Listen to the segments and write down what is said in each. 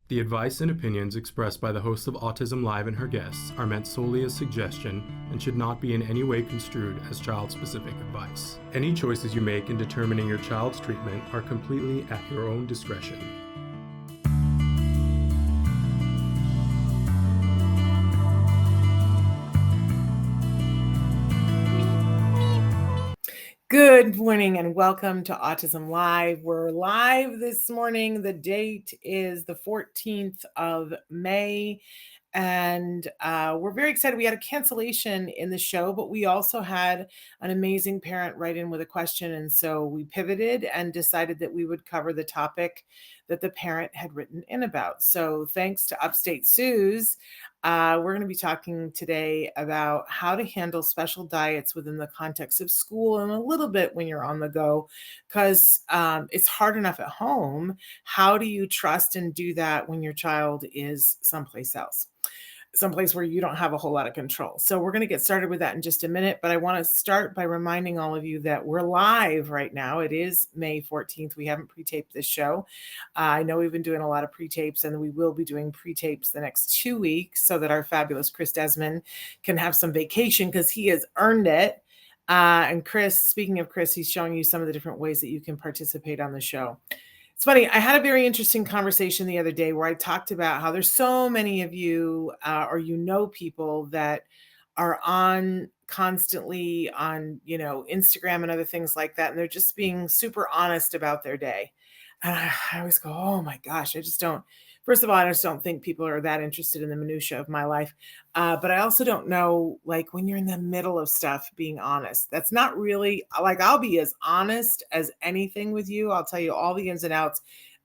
The advice and opinions expressed by the host of Autism Live and her guests are meant solely as suggestion and should not be in any way construed as child-specific advice. Any choices you make in determining your child's treatment are completely at your own discretion. Good morning and welcome to Autism Live. We're live this morning. The date is the 14th of May, and we're very excited. We had a cancellation in the show, but we also had an amazing parent write in with a question, and so we pivoted and decided that we would cover the topic that the parent had written in about. So thanks to Upstate Sue's. We're going to be talking today about how to handle special diets within the context of school and a little bit when you're on the go, because it's hard enough at home. How do you trust and do that when your child is someplace else? Someplace where you don't have a whole lot of control. So we're going to get started with that in just a minute, but I want to start by reminding all of you that we're live right now. It is May 14th. We haven't pre-taped this show. I know we've been doing a lot of pre-tapes, and we will be doing pre-tapes the next 2 weeks so that our fabulous Chris Desmond can have some vacation because he has earned it. And Chris, speaking of Chris, he's showing you some of the different ways that you can participate on the show. It's funny, I had a very interesting conversation the other day where I talked about how there's so many of you or people that are on constantly on, Instagram and other things like that. And they're just being super honest about their day. And I always go, oh my gosh, first of all, I just don't think people are that interested in the minutia of my life. But I also don't know, like when you're in the middle of stuff, being honest, that's not really like, I'll be as honest as anything with you. I'll tell you all the ins and outs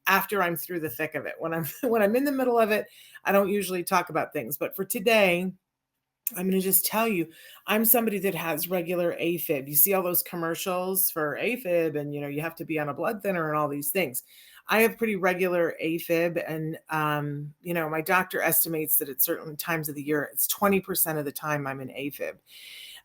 after I'm through the thick of it. When I'm in the middle of it, I don't usually talk about things. But for today, I'm going to just tell you, I'm somebody that has regular AFib. You see all those commercials for AFib and, you have to be on a blood thinner and all these things. I have pretty regular AFib, and, my doctor estimates that at certain times of the year, it's 20% of the time I'm in AFib.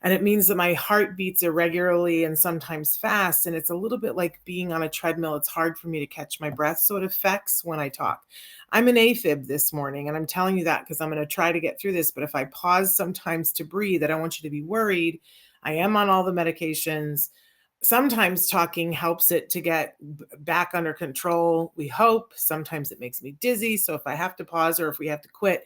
And it means that my heart beats irregularly and sometimes fast. And it's a little bit like being on a treadmill. It's hard for me to catch my breath. So it affects when I talk. I'm in AFib this morning, and I'm telling you that because I'm going to try to get through this. But if I pause sometimes to breathe, I don't want you to be worried. I am on all the medications. Sometimes talking helps it to get back under control, we hope. Sometimes it makes me dizzy. So if I have to pause or if we have to quit,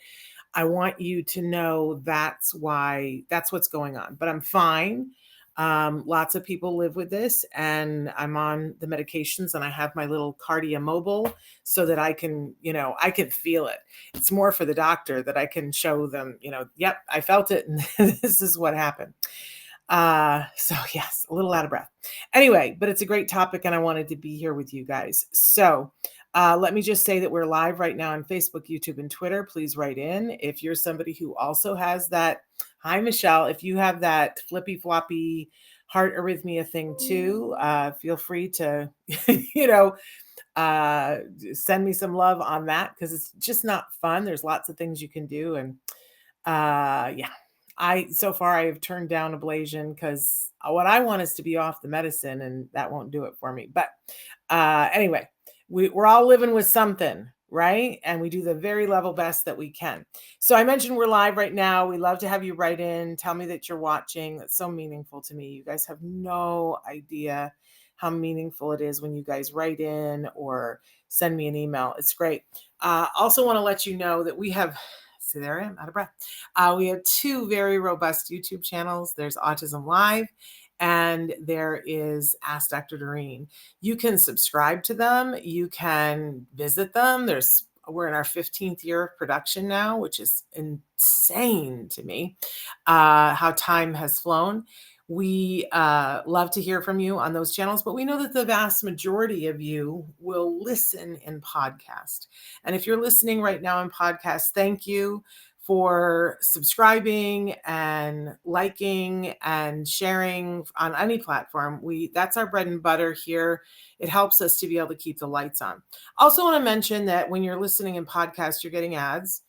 I want you to know that's what's going on. But I'm fine. Lots of people live with this, and I'm on the medications, and I have my little Cardia Mobile so that I can feel it. It's more for the doctor that I can show them, yep, I felt it, and this is what happened. So yes, a little out of breath. Anyway, but it's a great topic, and I wanted to be here with you guys. So let me just say that we're live right now on Facebook, YouTube, and Twitter. Please write in. If you're somebody who also has that, hi, Michelle, if you have that flippy floppy heart arrhythmia thing too, feel free to, send me some love on that, because it's just not fun. There's lots of things you can do. And so far I have turned down ablation because what I want is to be off the medicine, and that won't do it for me. But anyway, we're all living with something, right? And we do the very level best that we can. So I mentioned we're live right now. We love to have you write in. Tell me that you're watching. That's so meaningful to me. You guys have no idea how meaningful it is when you guys write in or send me an email. It's great. Also want to let you know that we have, see, there I am, out of breath. We have 2 very robust YouTube channels. There's Autism Live, and there is Ask Dr. Doreen. You can subscribe to them. You can visit them. We're in our 15th year of production now, which is insane to me, how time has flown. We love to hear from you on those channels, but we know that the vast majority of you will listen in podcast. And if you're listening right now in podcast, thank you for subscribing and liking and sharing on any platform. That's our bread and butter here. It helps us to be able to keep the lights on. Also want to mention that when you're listening in podcast, you're getting ads.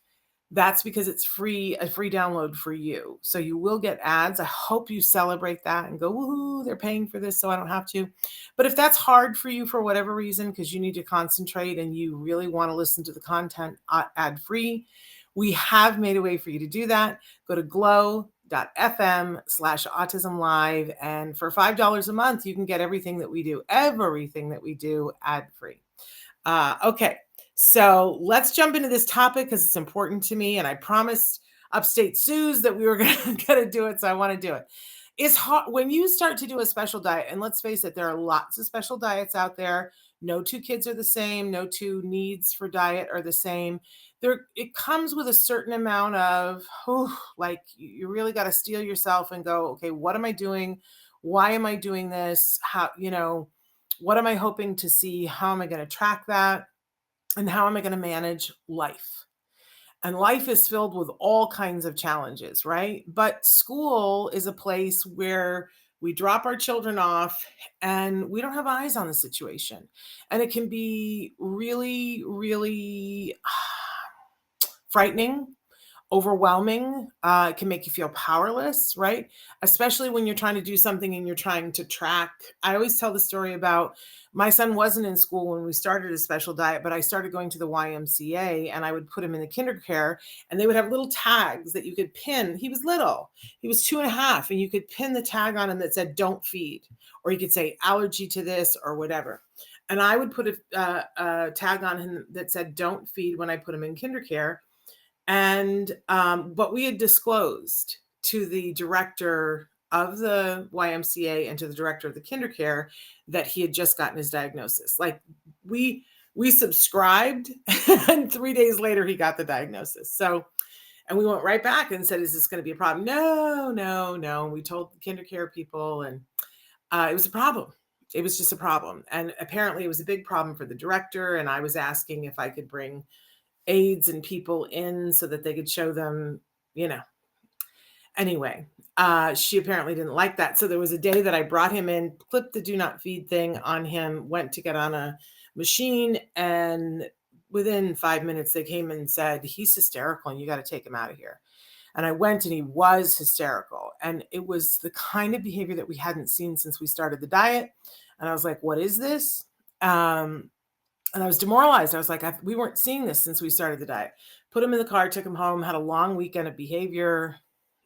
That's because it's free, a free download for you. So you will get ads. I hope you celebrate that and go, woohoo, they're paying for this, so I don't have to. But if that's hard for you for whatever reason, because you need to concentrate and you really want to listen to the content ad free, we have made a way for you to do that. Go to glow.fm/autism-live. And for $5 a month, you can get everything that we do ad free. Okay. So let's jump into this topic because it's important to me. And I promised Upstate Sue's that we were going to do it. So I want to do it. It's hard when you start to do a special diet. And let's face it, there are lots of special diets out there. No two kids are the same. No two needs for diet are the same. It comes with a certain amount of, like you really got to steel yourself and go, okay, what am I doing? Why am I doing this? What am I hoping to see? How am I going to track that? And how am I going to manage life? And life is filled with all kinds of challenges, right? But school is a place where we drop our children off and we don't have eyes on the situation. And it can be really, really frightening, overwhelming. It can make you feel powerless, right? Especially when you're trying to do something and you're trying to track. I always tell the story about my son wasn't in school when we started a special diet, but I started going to the YMCA and I would put him in the kinder care and they would have little tags that you could pin. He was little, he was 2.5, and you could pin the tag on him that said, don't feed, or you could say allergy to this or whatever. And I would put a tag on him that said, don't feed when I put him in kinder care. And but we had disclosed to the director of the YMCA and to the director of the kinder care that he had just gotten his diagnosis. Like we subscribed and 3 days later he got the diagnosis. So, and we went right back and said, is this going to be a problem? No. And we told the kinder care people, and it was a problem. It was just a problem. And apparently it was a big problem for the director. And I was asking if I could bring aides and people in so that they could show them, Anyway, she apparently didn't like that. So there was a day that I brought him in, clipped the do not feed thing on him, went to get on a machine, and within 5 minutes they came and said, he's hysterical and you got to take him out of here. And I went and he was hysterical. And it was the kind of behavior that we hadn't seen since we started the diet. And I was like, what is this? And I was demoralized. I was like, we weren't seeing this since we started the diet. Put him in the car, took him home, had a long weekend of behavior,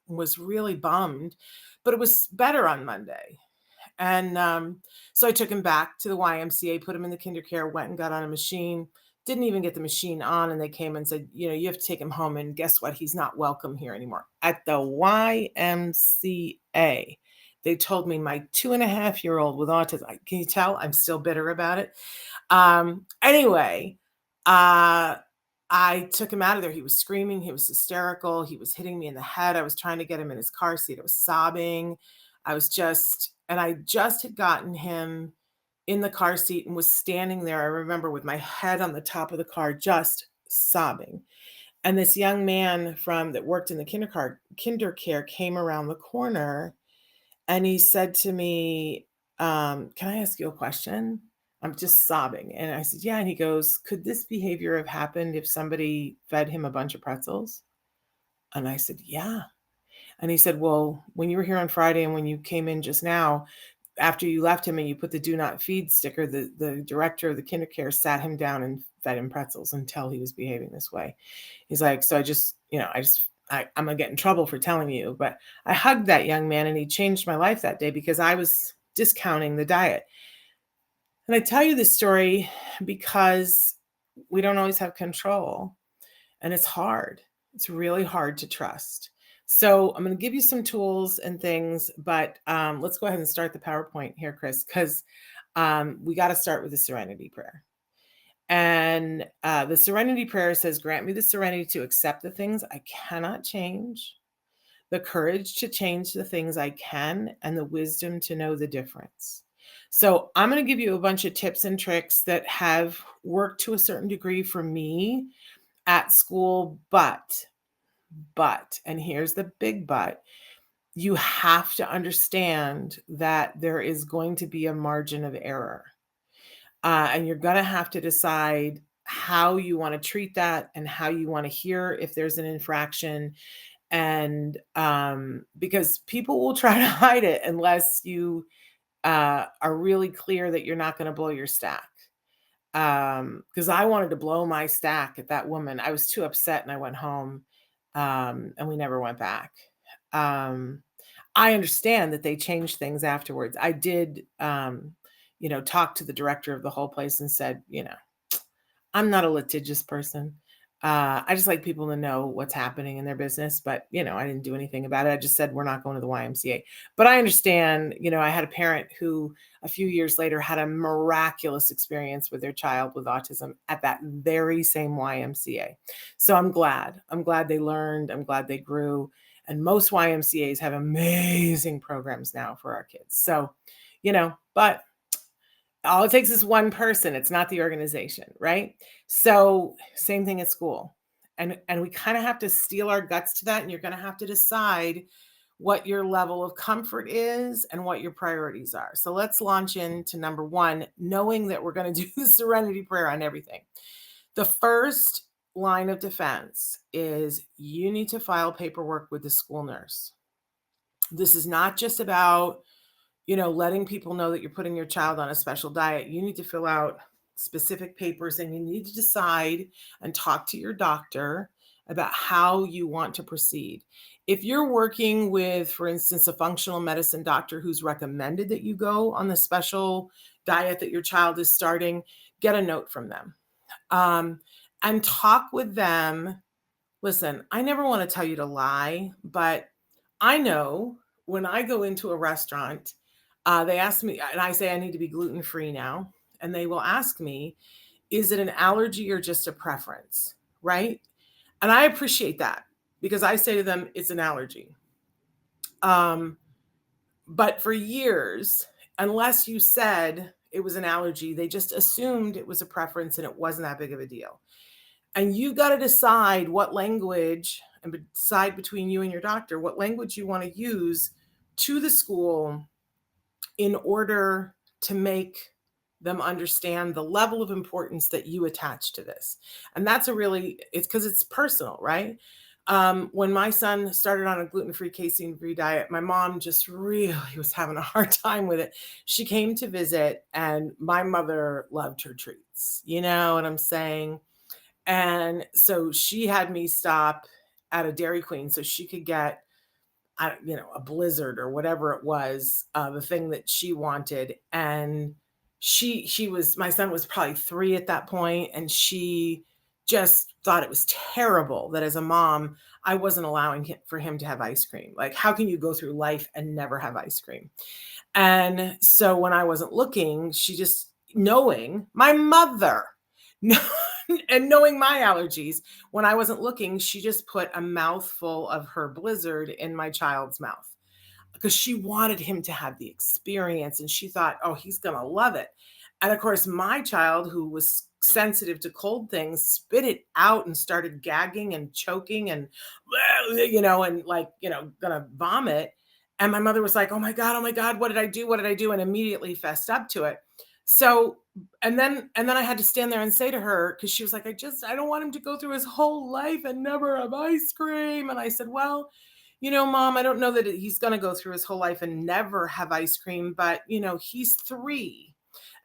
was really bummed, but it was better on Monday. And so I took him back to the YMCA, put him in the kinder care, went and got on a machine, didn't even get the machine on. And they came and said, you have to take him home. And guess what? He's not welcome here anymore. At the YMCA, they told me my 2.5-year-old with autism, can you tell I'm still bitter about it? Anyway, I took him out of there. He was screaming. He was hysterical. He was hitting me in the head. I was trying to get him in his car seat. I was sobbing. I just had gotten him in the car seat and was standing there. I remember with my head on the top of the car, just sobbing. And this young man that worked in the kinder care came around the corner and he said to me, can I ask you a question? I'm just sobbing. And I said, yeah. And he goes, could this behavior have happened if somebody fed him a bunch of pretzels? And I said, yeah. And he said, well, when you were here on Friday and when you came in just now, after you left him and you put the do not feed sticker, the director of the kinder care sat him down and fed him pretzels until he was behaving this way. He's like, so I'm going to get in trouble for telling you, but I hugged that young man and he changed my life that day because I was discounting the diet. And I tell you this story because we don't always have control and it's hard. It's really hard to trust. So I'm going to give you some tools and things, but let's go ahead and start the PowerPoint here, Chris, because we got to start with the serenity prayer. And the serenity prayer says, grant me the serenity to accept the things I cannot change, the courage to change the things I can, and the wisdom to know the difference. So I'm going to give you a bunch of tips and tricks that have worked to a certain degree for me at school, but, and here's the big but, you have to understand that there is going to be a margin of error. And you're going to have to decide how you want to treat that and how you want to hear if there's an infraction. And because people will try to hide it unless you are really clear that you're not going to blow your stack. Because I wanted to blow my stack at that woman. I was too upset and I went home, and we never went back. Um, I understand that they changed things afterwards. I did, talk to the director of the whole place and said, I'm not a litigious person. I just like people to know what's happening in their business, but I didn't do anything about it. I just said we're not going to the YMCA. But I understand, I had a parent who a few years later had a miraculous experience with their child with autism at that very same YMCA. So I'm glad. I'm glad they learned. I'm glad they grew. And most YMCAs have amazing programs now for our kids. So, but all it takes is one person. It's not the organization, right? So same thing at school. And we kind of have to steel our guts to that. And you're going to have to decide what your level of comfort is and what your priorities are. So let's launch into number one, knowing that we're going to do the serenity prayer on everything. The first line of defense is you need to file paperwork with the school nurse. This is not just about letting people know that you're putting your child on a special diet. You need to fill out specific papers and you need to decide and talk to your doctor about how you want to proceed. If you're working with, for instance, a functional medicine doctor who's recommended that you go on the special diet that your child is starting, get a note from them, and talk with them. Listen, I never want to tell you to lie, but I know when I go into a restaurant, they ask me, and I say I need to be gluten-free now. And they will ask me, is it an allergy or just a preference? Right? And I appreciate that because I say to them, it's an allergy. But for years, unless you said it was an allergy, they just assumed it was a preference and it wasn't that big of a deal. And you got to decide what language and decide between you and your doctor what language you want to use to the school in order to make them understand the level of importance that you attach to this. And that's it's because it's personal, right? When my son started on a gluten-free, casein-free diet, my mom just really was having a hard time with it. She came to visit and my mother loved her treats. You know what I'm saying? And so she had me stop at a Dairy Queen so she could get, a Blizzard or whatever it was, the thing that she wanted. And my son was probably 3 at that point, and she just thought it was terrible that as a mom, I wasn't allowing for him to have ice cream. Like, how can you go through life and never have ice cream? And so when I wasn't looking, she just, knowing my mother, and knowing my allergies, when I wasn't looking, she just put a mouthful of her Blizzard in my child's mouth because she wanted him to have the experience. And she thought, oh, he's going to love it. And of course, my child, who was sensitive to cold things, spit it out and started gagging and choking and, gonna vomit. And my mother was like, oh my God, what did I do? What did I do? And immediately fessed up to it. So, and then I had to stand there and say to her, because she was like, I don't want him to go through his whole life and never have ice cream. And I said, well, Mom, I don't know that he's going to go through his whole life and never have ice cream, but, he's 3.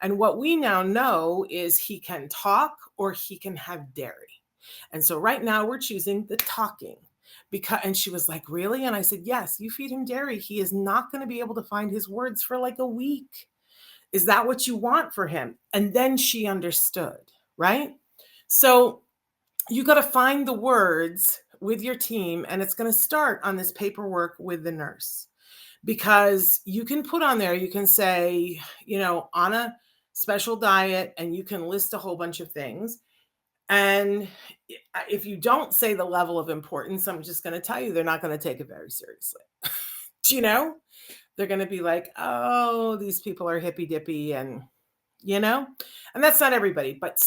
And what we now know is he can talk or he can have dairy. And so right now we're choosing the talking. And she was like, really? And I said, yes, you feed him dairy. He is not going to be able to find his words for like a week. Is that what you want for him? And then she understood, right? So you got to find the words with your team, and it's going to start on this paperwork with the nurse, because you can put on there, you can say, on a special diet, and you can list a whole bunch of things. And if you don't say the level of importance, I'm just going to tell you, they're not going to take it very seriously. They're going to be like, oh, these people are hippy dippy, and that's not everybody, but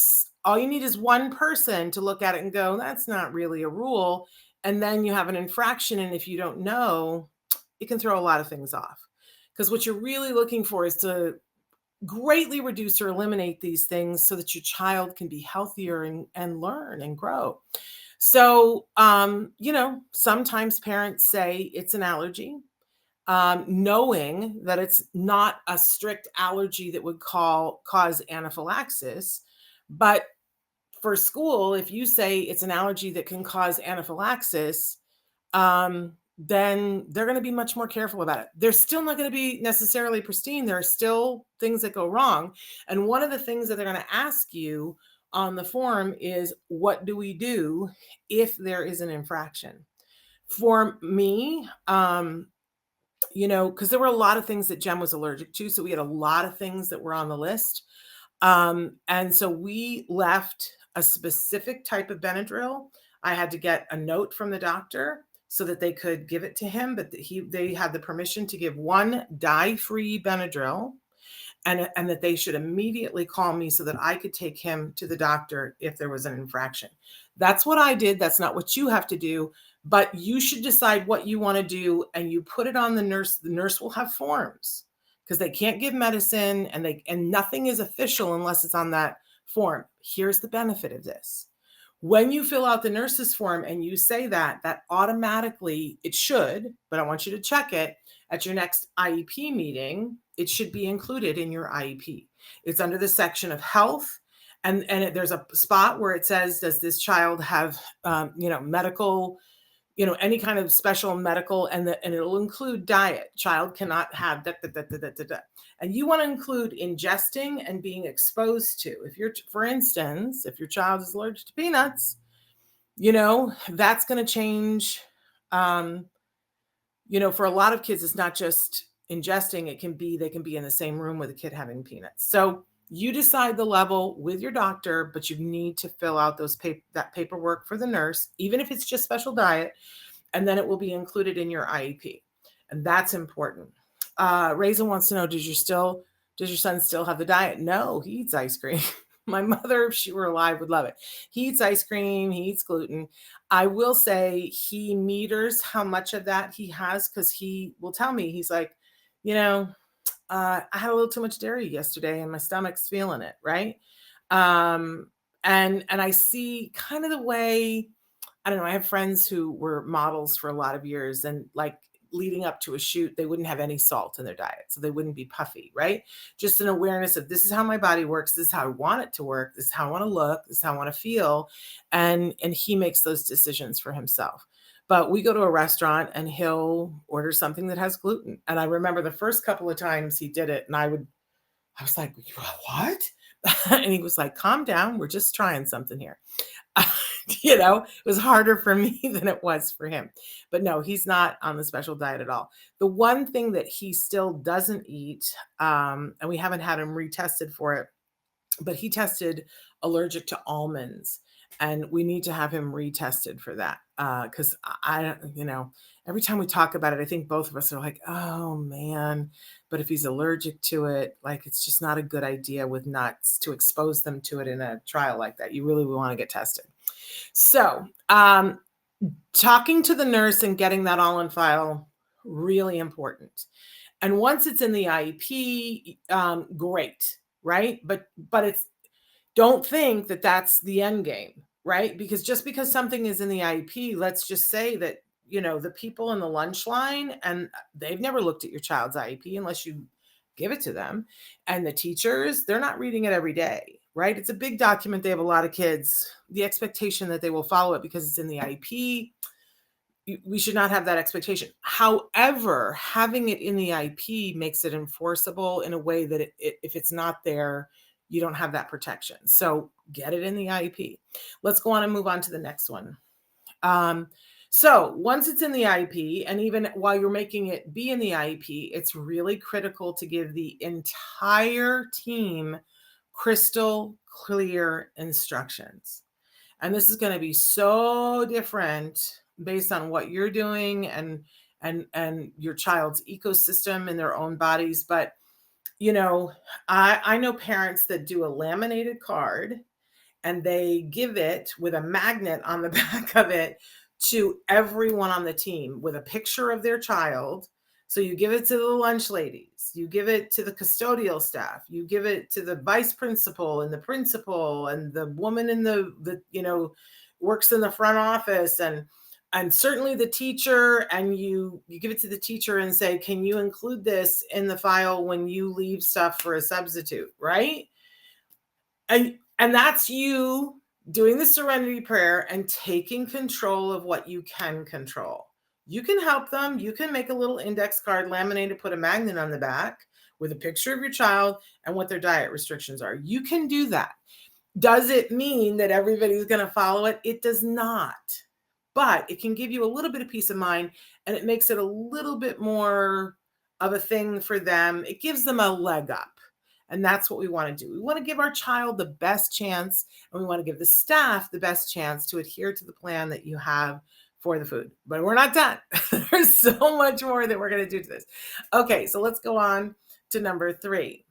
all you need is one person to look at it and go, that's not really a rule. And then you have an infraction. And if you don't know, it can throw a lot of things off, because what you're really looking for is to greatly reduce or eliminate these things so that your child can be healthier and learn and grow. So, sometimes parents say it's an allergy, knowing that it's not a strict allergy that would cause anaphylaxis. But for school, if you say it's an allergy that can cause anaphylaxis, then they're going to be much more careful about it. They're still not going to be necessarily pristine. There are still things that go wrong. And one of the things that they're going to ask you on the form is, what do we do if there is an infraction? For me, because there were a lot of things that Jem was allergic to. So we had a lot of things that were on the list. And so we left a specific type of Benadryl. I had to get a note from the doctor so that they could give it to him, but they had the permission to give one dye-free Benadryl, and that they should immediately call me so that I could take him to the doctor if there was an infraction. That's what I did. That's not what you have to do, but you should decide what you want to do, and you put it on the nurse. The nurse will have forms because they can't give medicine, and nothing is official unless it's on that form. Here's the benefit of this. When you fill out the nurse's form and you say that automatically, it should, but I want you to check it at your next IEP meeting. It should be included in your IEP. It's under the section of health. And there's a spot where it says, does this child have, medical, any kind of special medical, and it'll include diet. Child cannot have da, da, da, da, da, da, da. And you want to include ingesting and being exposed to. For instance, if your child is allergic to peanuts, that's going to change. For a lot of kids, it's not just ingesting. They can be in the same room with a kid having peanuts. So you decide the level with your doctor, but you need to fill out that paperwork for the nurse, even if it's just special diet, and then it will be included in your IEP. And that's important. Raisin wants to know, does your son still have the diet? No, he eats ice cream. My mother, if she were alive, would love it. He eats ice cream. He eats gluten. I will say he meters how much of that he has, because he will tell me, he's like, I had a little too much dairy yesterday and my stomach's feeling it, right? And I see kind of the way, I don't know, I have friends who were models for a lot of years, and like leading up to a shoot, they wouldn't have any salt in their diet, so they wouldn't be puffy, right? Just an awareness of, this is how my body works, this is how I want it to work, this is how I want to look, this is how I want to feel. And he makes those decisions for himself. But we go to a restaurant and he'll order something that has gluten. And I remember the first couple of times he did it, and I was like, what? And he was like, calm down, we're just trying something here. It was harder for me than it was for him. But no, he's not on the special diet at all. The one thing that he still doesn't eat, and we haven't had him retested for it, but he tested allergic to almonds, and we need to have him retested for that. Because every time we talk about it, I think both of us are like, oh man, but if he's allergic to it, like, it's just not a good idea with nuts to expose them to it in a trial like that. You really want to get tested. So, talking to the nurse and getting that all in file, really important. And once it's in the IEP, great, right? But don't think that that's the end game, right? Because just because something is in the IEP, let's just say that, the people in the lunch line, and they've never looked at your child's IEP unless you give it to them. And the teachers, they're not reading it every day, right? It's a big document. They have a lot of kids. The expectation that they will follow it because it's in the IEP, we should not have that expectation. However, having it in the IEP makes it enforceable in a way that if it's not there, you don't have that protection. So get it in the IEP. Let's go on and move on to the next one. So once it's in the IEP, and even while you're making it be in the IEP, it's really critical to give the entire team crystal clear instructions. And this is going to be so different based on what you're doing and your child's ecosystem in their own bodies. But, I know parents that do a laminated card, and they give it with a magnet on the back of it to everyone on the team with a picture of their child, So you give it to the lunch ladies, you give it to the custodial staff, you give it to the vice principal and the principal and the woman in the works in the front office, and certainly the teacher, and you give it to the teacher and say, can you include this in the file when you leave stuff for a substitute, right? And that's you doing the serenity prayer and taking control of what you can control. You can help them. You can make a little index card, laminated, put a magnet on the back with a picture of your child and what their diet restrictions are. You can do that. Does it mean that everybody's going to follow it? It does not. But it can give you a little bit of peace of mind, and it makes it a little bit more of a thing for them. It gives them a leg up. And that's what we want to do. We want to give our child the best chance, and we want to give the staff the best chance to adhere to the plan that you have for the food. But we're not done. There's so much more that we're going to do to this. Okay, so let's go on to number 3.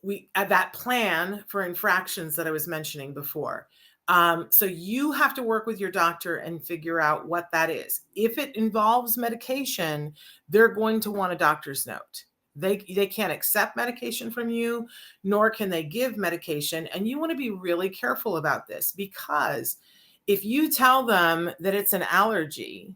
We add that plan for infractions that I was mentioning before. So you have to work with your doctor and figure out what that is. If it involves medication, they're going to want a doctor's note. They can't accept medication from you, nor can they give medication. And you want to be really careful about this, because if you tell them that it's an allergy,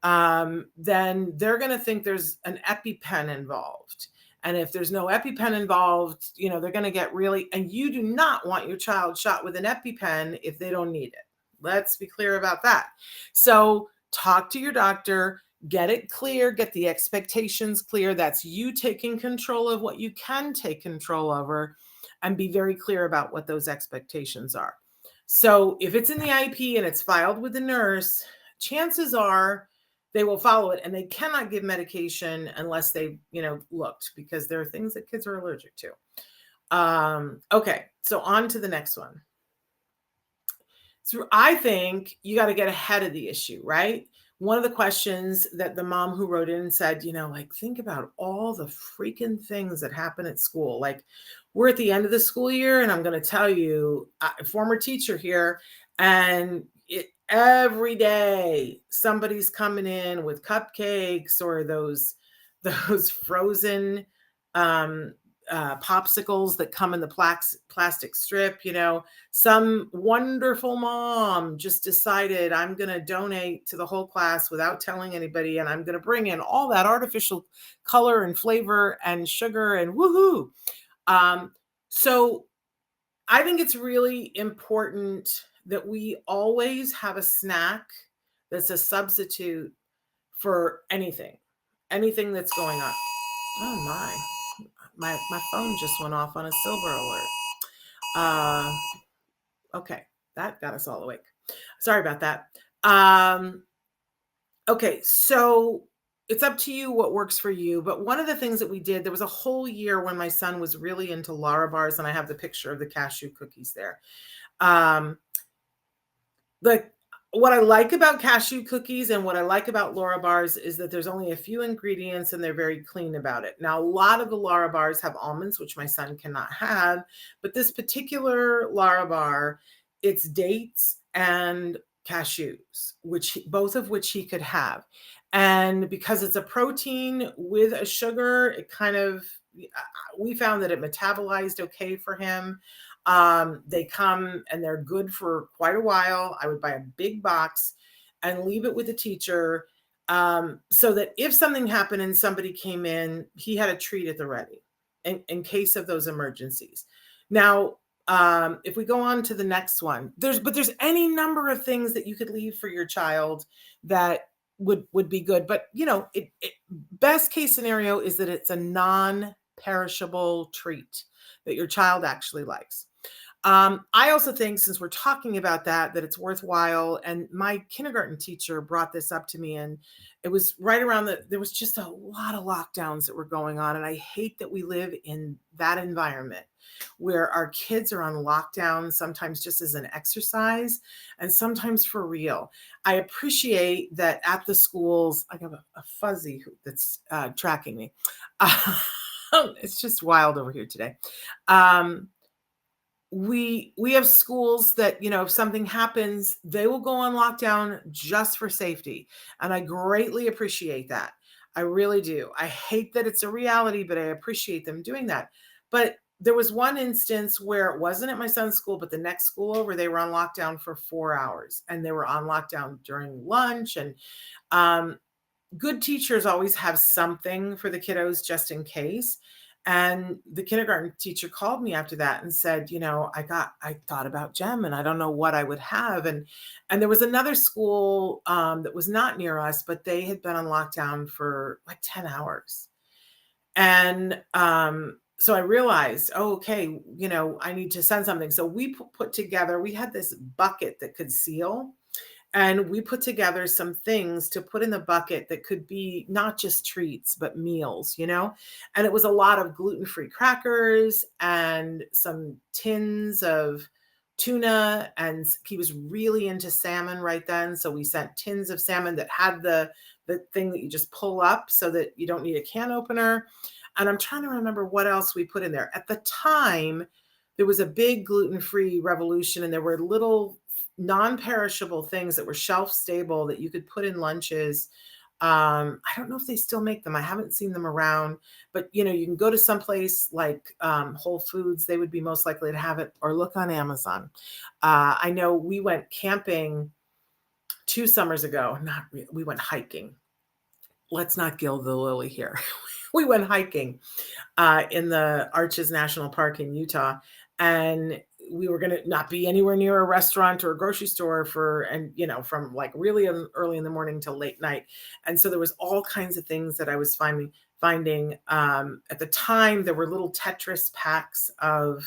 then they're going to think there's an EpiPen involved. And if there's no EpiPen involved, they're going to get really, and you do not want your child shot with an EpiPen if they don't need it. Let's be clear about that. So talk to your doctor, get it clear, get the expectations clear. That's you taking control of what you can take control over, and be very clear about what those expectations are. So if it's in the IEP and it's filed with the nurse, chances are they will follow it, and they cannot give medication unless they've, looked, because there are things that kids are allergic to. Okay, so on to the next one. So I think you got to get ahead of the issue, right? One of the questions that the mom who wrote in said, think about all the freaking things that happen at school. Like, we're at the end of the school year, and I'm going to tell you, a former teacher here, and every day somebody's coming in with cupcakes or those frozen popsicles that come in the plastic strip. Some wonderful mom just decided, I'm going to donate to the whole class without telling anybody, and I'm going to bring in all that artificial color and flavor and sugar and woohoo. So I think it's really important that we always have a snack that's a substitute for anything that's going on. Oh my phone just went off on a silver alert. Okay, that got us all awake. Sorry about that. Okay, so it's up to you what works for you. But one of the things that we did, there was a whole year when my son was really into Lara bars, and I have the picture of the cashew cookies there. What I like about cashew cookies and what I like about Lara bars is that there's only a few ingredients, and they're very clean about it. Now, a lot of the Lara bars have almonds, which my son cannot have, but this particular Lara bar, it's dates and cashews, both of which he could have. And because it's a protein with a sugar, it we found that it metabolized okay for him. They come and they're good for quite a while. I would buy a big box and leave it with the teacher, so that if something happened and somebody came in, he had a treat at the ready in case of those emergencies. Now, if we go on to the next one, there's any number of things that you could leave for your child that would be good. But, best case scenario is that it's a non-perishable treat that your child actually likes. I also think, since we're talking about that it's worthwhile. And my kindergarten teacher brought this up to me, and it was right around there was just a lot of lockdowns that were going on. And I hate that we live in that environment where our kids are on lockdown, sometimes just as an exercise and sometimes for real. I appreciate that at the schools. I have a fuzzy that's tracking me. It's just wild over here today. We have schools that, if something happens, they will go on lockdown just for safety. And I greatly appreciate that. I really do. I hate that it's a reality, but I appreciate them doing that. But there was one instance where it wasn't at my son's school, but the next school over, they were on lockdown for 4 hours, and they were on lockdown during lunch. And um, good teachers always have something for the kiddos just in case. And the kindergarten teacher called me after that and said, I thought about Jem and I don't know what I would have. And there was another school that was not near us, but they had been on lockdown for like 10 hours. And so I realized, oh, okay, I need to send something. So we put together, we had this bucket that could seal. And we put together some things to put in the bucket that could be not just treats, but meals, And it was a lot of gluten-free crackers and some tins of tuna. And he was really into salmon right then. So we sent tins of salmon that had the thing that you just pull up so that you don't need a can opener. And I'm trying to remember what else we put in there. At the time, there was a big gluten-free revolution, and there were little non-perishable things that were shelf stable that you could put in lunches. I don't know if they still make them. I haven't seen them around, but you can go to some place like Whole Foods. They would be most likely to have it, or look on Amazon. I know we went camping 2 summers ago. We went hiking. Let's not gild the lily here. We went hiking in the Arches National Park in Utah, and we were going to not be anywhere near a restaurant or a grocery store from like really early in the morning till late night. And so there was all kinds of things that I was finding. At the time, there were little Tetris packs of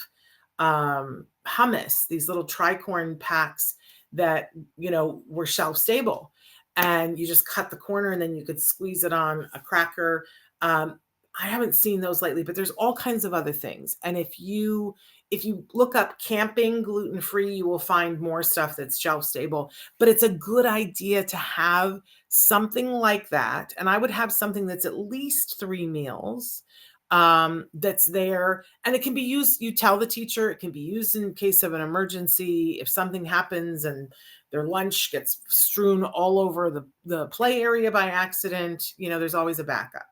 hummus, these little tricorn packs that, were shelf stable. And you just cut the corner and then you could squeeze it on a cracker. I haven't seen those lately, but there's all kinds of other things. And if you look up camping gluten-free, you will find more stuff that's shelf stable. But it's a good idea to have something like that. And I would have something that's at least 3 meals that's there. And it can be used, you tell the teacher, it can be used in case of an emergency. If something happens and their lunch gets strewn all over the play area by accident, there's always a backup.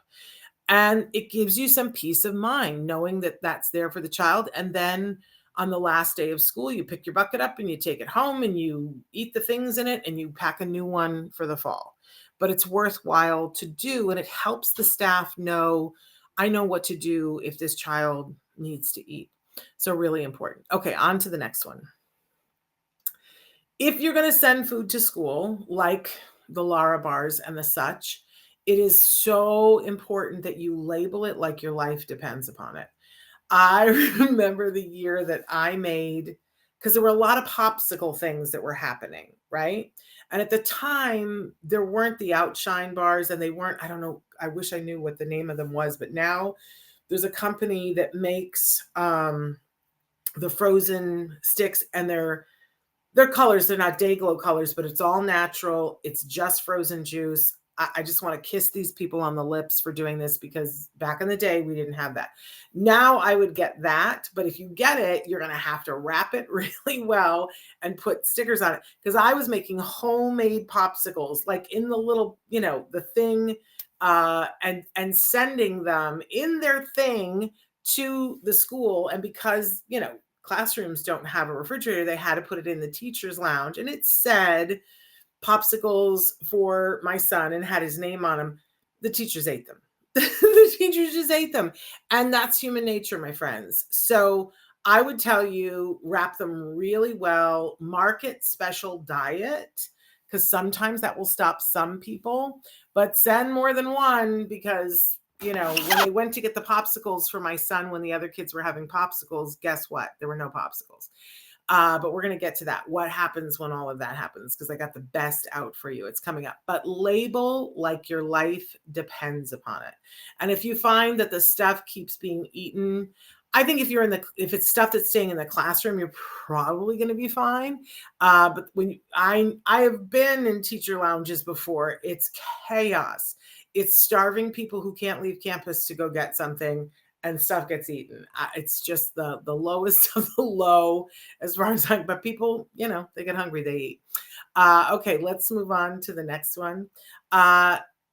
And it gives you some peace of mind knowing that that's there for the child. And then on the last day of school, you pick your bucket up and you take it home and you eat the things in it and you pack a new one for the fall. But it's worthwhile to do, and it helps the staff know, I know what to do if this child needs to eat. So really important. Okay, on to the next one. If you're going to send food to school, like the Lara bars and the such, it is so important that you label it like your life depends upon it. I remember the year that I made, because there were a lot of popsicle things that were happening, right? And at the time, there weren't the Outshine bars, and they weren't, I don't know, I wish I knew what the name of them was, but now there's a company that makes the frozen sticks, and they're colors. They're not Dayglow colors, but it's all natural. It's just frozen juice. I just want to kiss these people on the lips for doing this, because back in the day, we didn't have that. Now I would get that, but if you get it, you're going to have to wrap it really well and put stickers on it. Because I was making homemade popsicles, like in the little, the thing, and sending them in their thing to the school. And because, classrooms don't have a refrigerator, they had to put it in the teacher's lounge, and it said popsicles for my son and had his name on them. The teachers ate them. The teachers just ate them. And that's human nature, my friends. So I would tell you, wrap them really well, market special diet, because sometimes that will stop some people, but send more than one, because when they went to get the popsicles for my son, when the other kids were having popsicles, guess what? There were no popsicles. But we're going to get to that. What happens when all of that happens? Because I got the best out for you. It's coming up. But label like your life depends upon it. And if you find that the stuff keeps being eaten, I think if it's stuff that's staying in the classroom, you're probably going to be fine. But when I have been in teacher lounges before, it's chaos. It's starving people who can't leave campus to go get something, and stuff gets eaten. It's just the lowest of the low as far as but people, they get hungry, they eat. Okay, let's move on to the next one.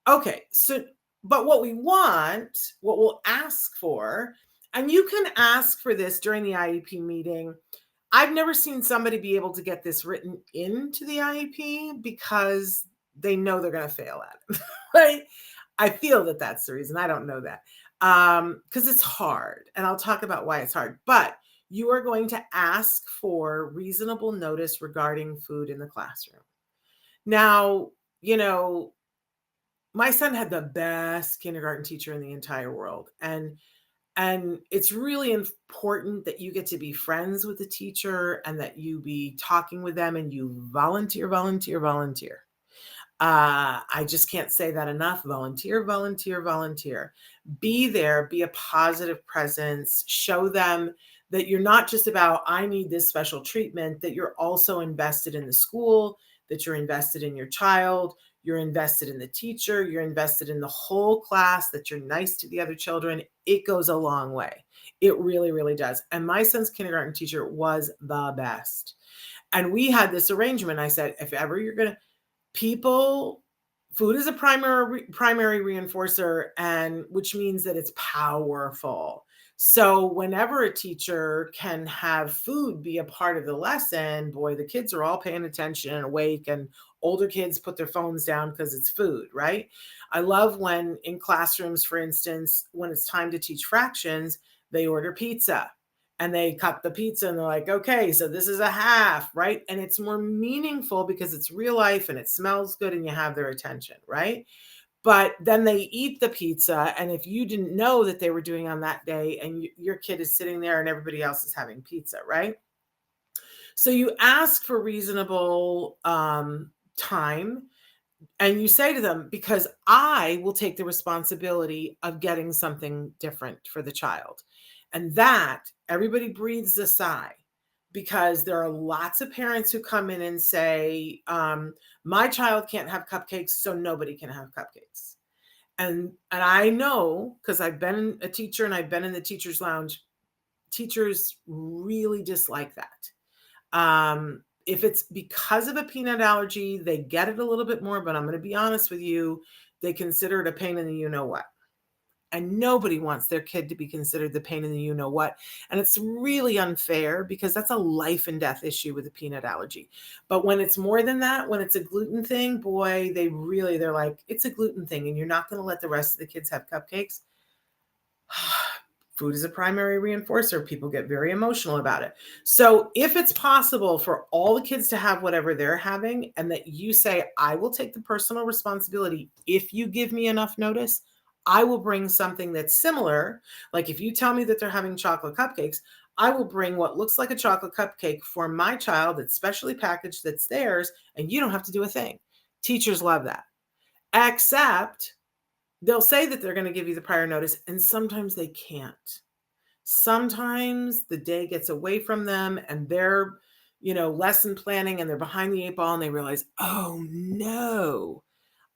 Okay, so But what we'll ask for, and you can ask for this during the IEP meeting. I've never seen somebody be able to get this written into the IEP because they know they're going to fail at it, right? I feel that that's the reason. I don't know that. Because it's hard, and I'll talk about why it's hard. But you are going to ask for reasonable notice regarding food in the classroom. Now, my son had the best kindergarten teacher in the entire world, and it's really important that you get to be friends with the teacher and that you be talking with them and you volunteer, volunteer, volunteer. I just can't say that enough. Volunteer, volunteer, volunteer. Be there, be a positive presence. Show them that you're not just about, I need this special treatment, that you're also invested in the school, that you're invested in your child, you're invested in the teacher, you're invested in the whole class, that you're nice to the other children. It goes a long way. It really, really does. And my son's kindergarten teacher was the best. And we had this arrangement. I said, if ever you're going to, food is a primary reinforcer, and which means that it's powerful. So whenever a teacher can have food be a part of the lesson, boy, the kids are all paying attention and awake, and older kids put their phones down because it's food, right? I love when in classrooms, for instance, when it's time to teach fractions, they order pizza. And they cut the pizza and they're like, okay, so this is a half, right? And it's more meaningful because it's real life and it smells good and you have their attention, right? But then they eat the pizza. And if you didn't know that they were doing on that day, and your kid is sitting there and everybody else is having pizza, right? So you ask for reasonable time. And you say to them, because I will take the responsibility of getting something different for the child. And that everybody breathes a sigh, because there are lots of parents who come in and say, my child can't have cupcakes, so nobody can have cupcakes. And I know, because I've been a teacher and I've been in the teacher's lounge, teachers really dislike that. If it's because of a peanut allergy, they get it a little bit more, but I'm going to be honest with you, they consider it a pain in the you-know-what. And nobody wants their kid to be considered the pain in the you-know-what. And it's really unfair, because that's a life and death issue with a peanut allergy. But when it's more than that, when it's a gluten thing, boy, they're like, it's a gluten thing and you're not going to let the rest of the kids have cupcakes. Food is a primary reinforcer. People get very emotional about it. So if it's possible for all the kids to have whatever they're having, and that you say, I will take the personal responsibility, if you give me enough notice, I will bring something that's similar. Like if you tell me that they're having chocolate cupcakes, I will bring what looks like a chocolate cupcake for my child that's specially packaged, that's theirs, and you don't have to do a thing. Teachers love that. Except they'll say that they're going to give you the prior notice, and sometimes they can't. Sometimes the day gets away from them and they're, lesson planning, and they're behind the 8 ball, and they realize, oh no,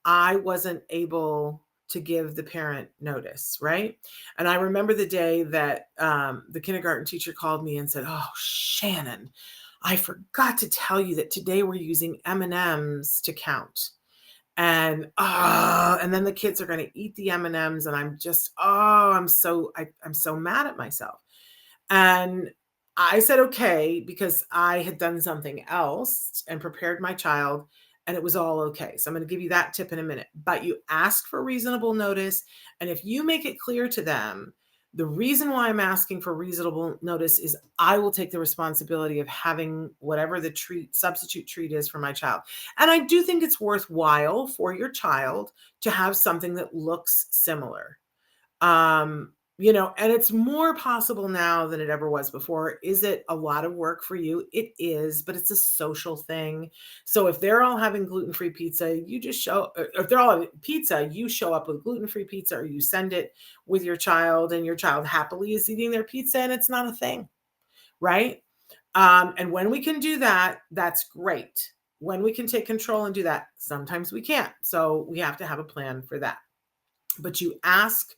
I wasn't able to give the parent notice, right? And I remember the day that the kindergarten teacher called me and said, oh, Shannon, I forgot to tell you that today we're using M&Ms to count. And then the kids are going to eat the M&Ms, and I'm just, I'm so mad at myself. And I said, okay, because I had done something else and prepared my child, and it was all okay. So I'm going to give you that tip in a minute. But you ask for reasonable notice. And if you make it clear to them, the reason why I'm asking for reasonable notice is I will take the responsibility of having whatever the substitute treat is for my child. And I do think it's worthwhile for your child to have something that looks similar. And it's more possible now than it ever was before. Is it a lot of work for you? It is, but it's a social thing. So if they're all having gluten-free pizza, you just if they're all having pizza, you show up with gluten-free pizza, or you send it with your child, and your child happily is eating their pizza, and it's not a thing, right? And when we can do that, that's great. When we can take control and do that, sometimes we can't. So we have to have a plan for that. But you ask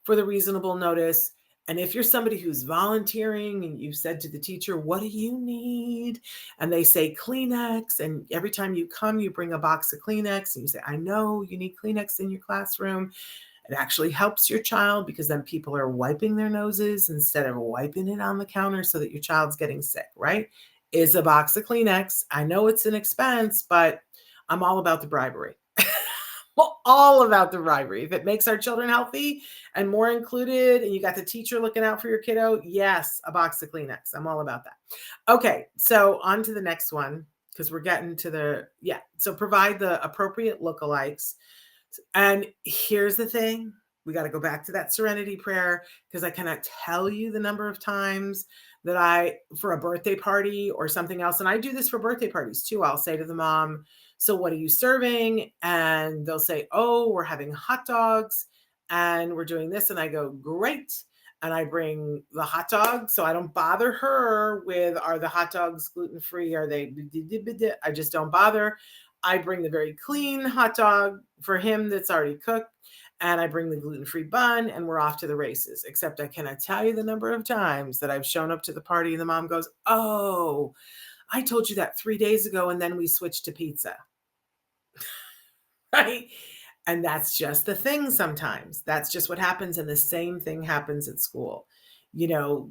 for the reasonable notice. And if you're somebody who's volunteering and you said to the teacher, what do you need? And they say Kleenex. And every time you come, you bring a box of Kleenex, and you say, I know you need Kleenex in your classroom. It actually helps your child because then people are wiping their noses instead of wiping it on the counter so that your child's getting sick, right? Is a box of Kleenex. I know it's an expense, but I'm all about the bribery. Well, all about the bribery. If it makes our children healthy and more included, and you got the teacher looking out for your kiddo, yes, a box of Kleenex. I'm all about that. Okay, so on to the next one, because we're getting to so provide the appropriate lookalikes. And here's the thing, we got to go back to that serenity prayer, because I cannot tell you the number of times that for a birthday party or something else, and I do this for birthday parties too, I'll say to the mom, so what are you serving? And they'll say, oh, we're having hot dogs and we're doing this. And I go, great. And I bring the hot dogs. So I don't bother her with, are the hot dogs gluten-free? Are they, I just don't bother. I bring the very clean hot dog for him that's already cooked. And I bring the gluten-free bun and we're off to the races. Except I cannot tell you the number of times that I've shown up to the party and the mom goes, oh, I told you that 3 days ago. And then we switched to pizza. Right? And that's just the thing sometimes. That's just what happens. And the same thing happens at school. You know,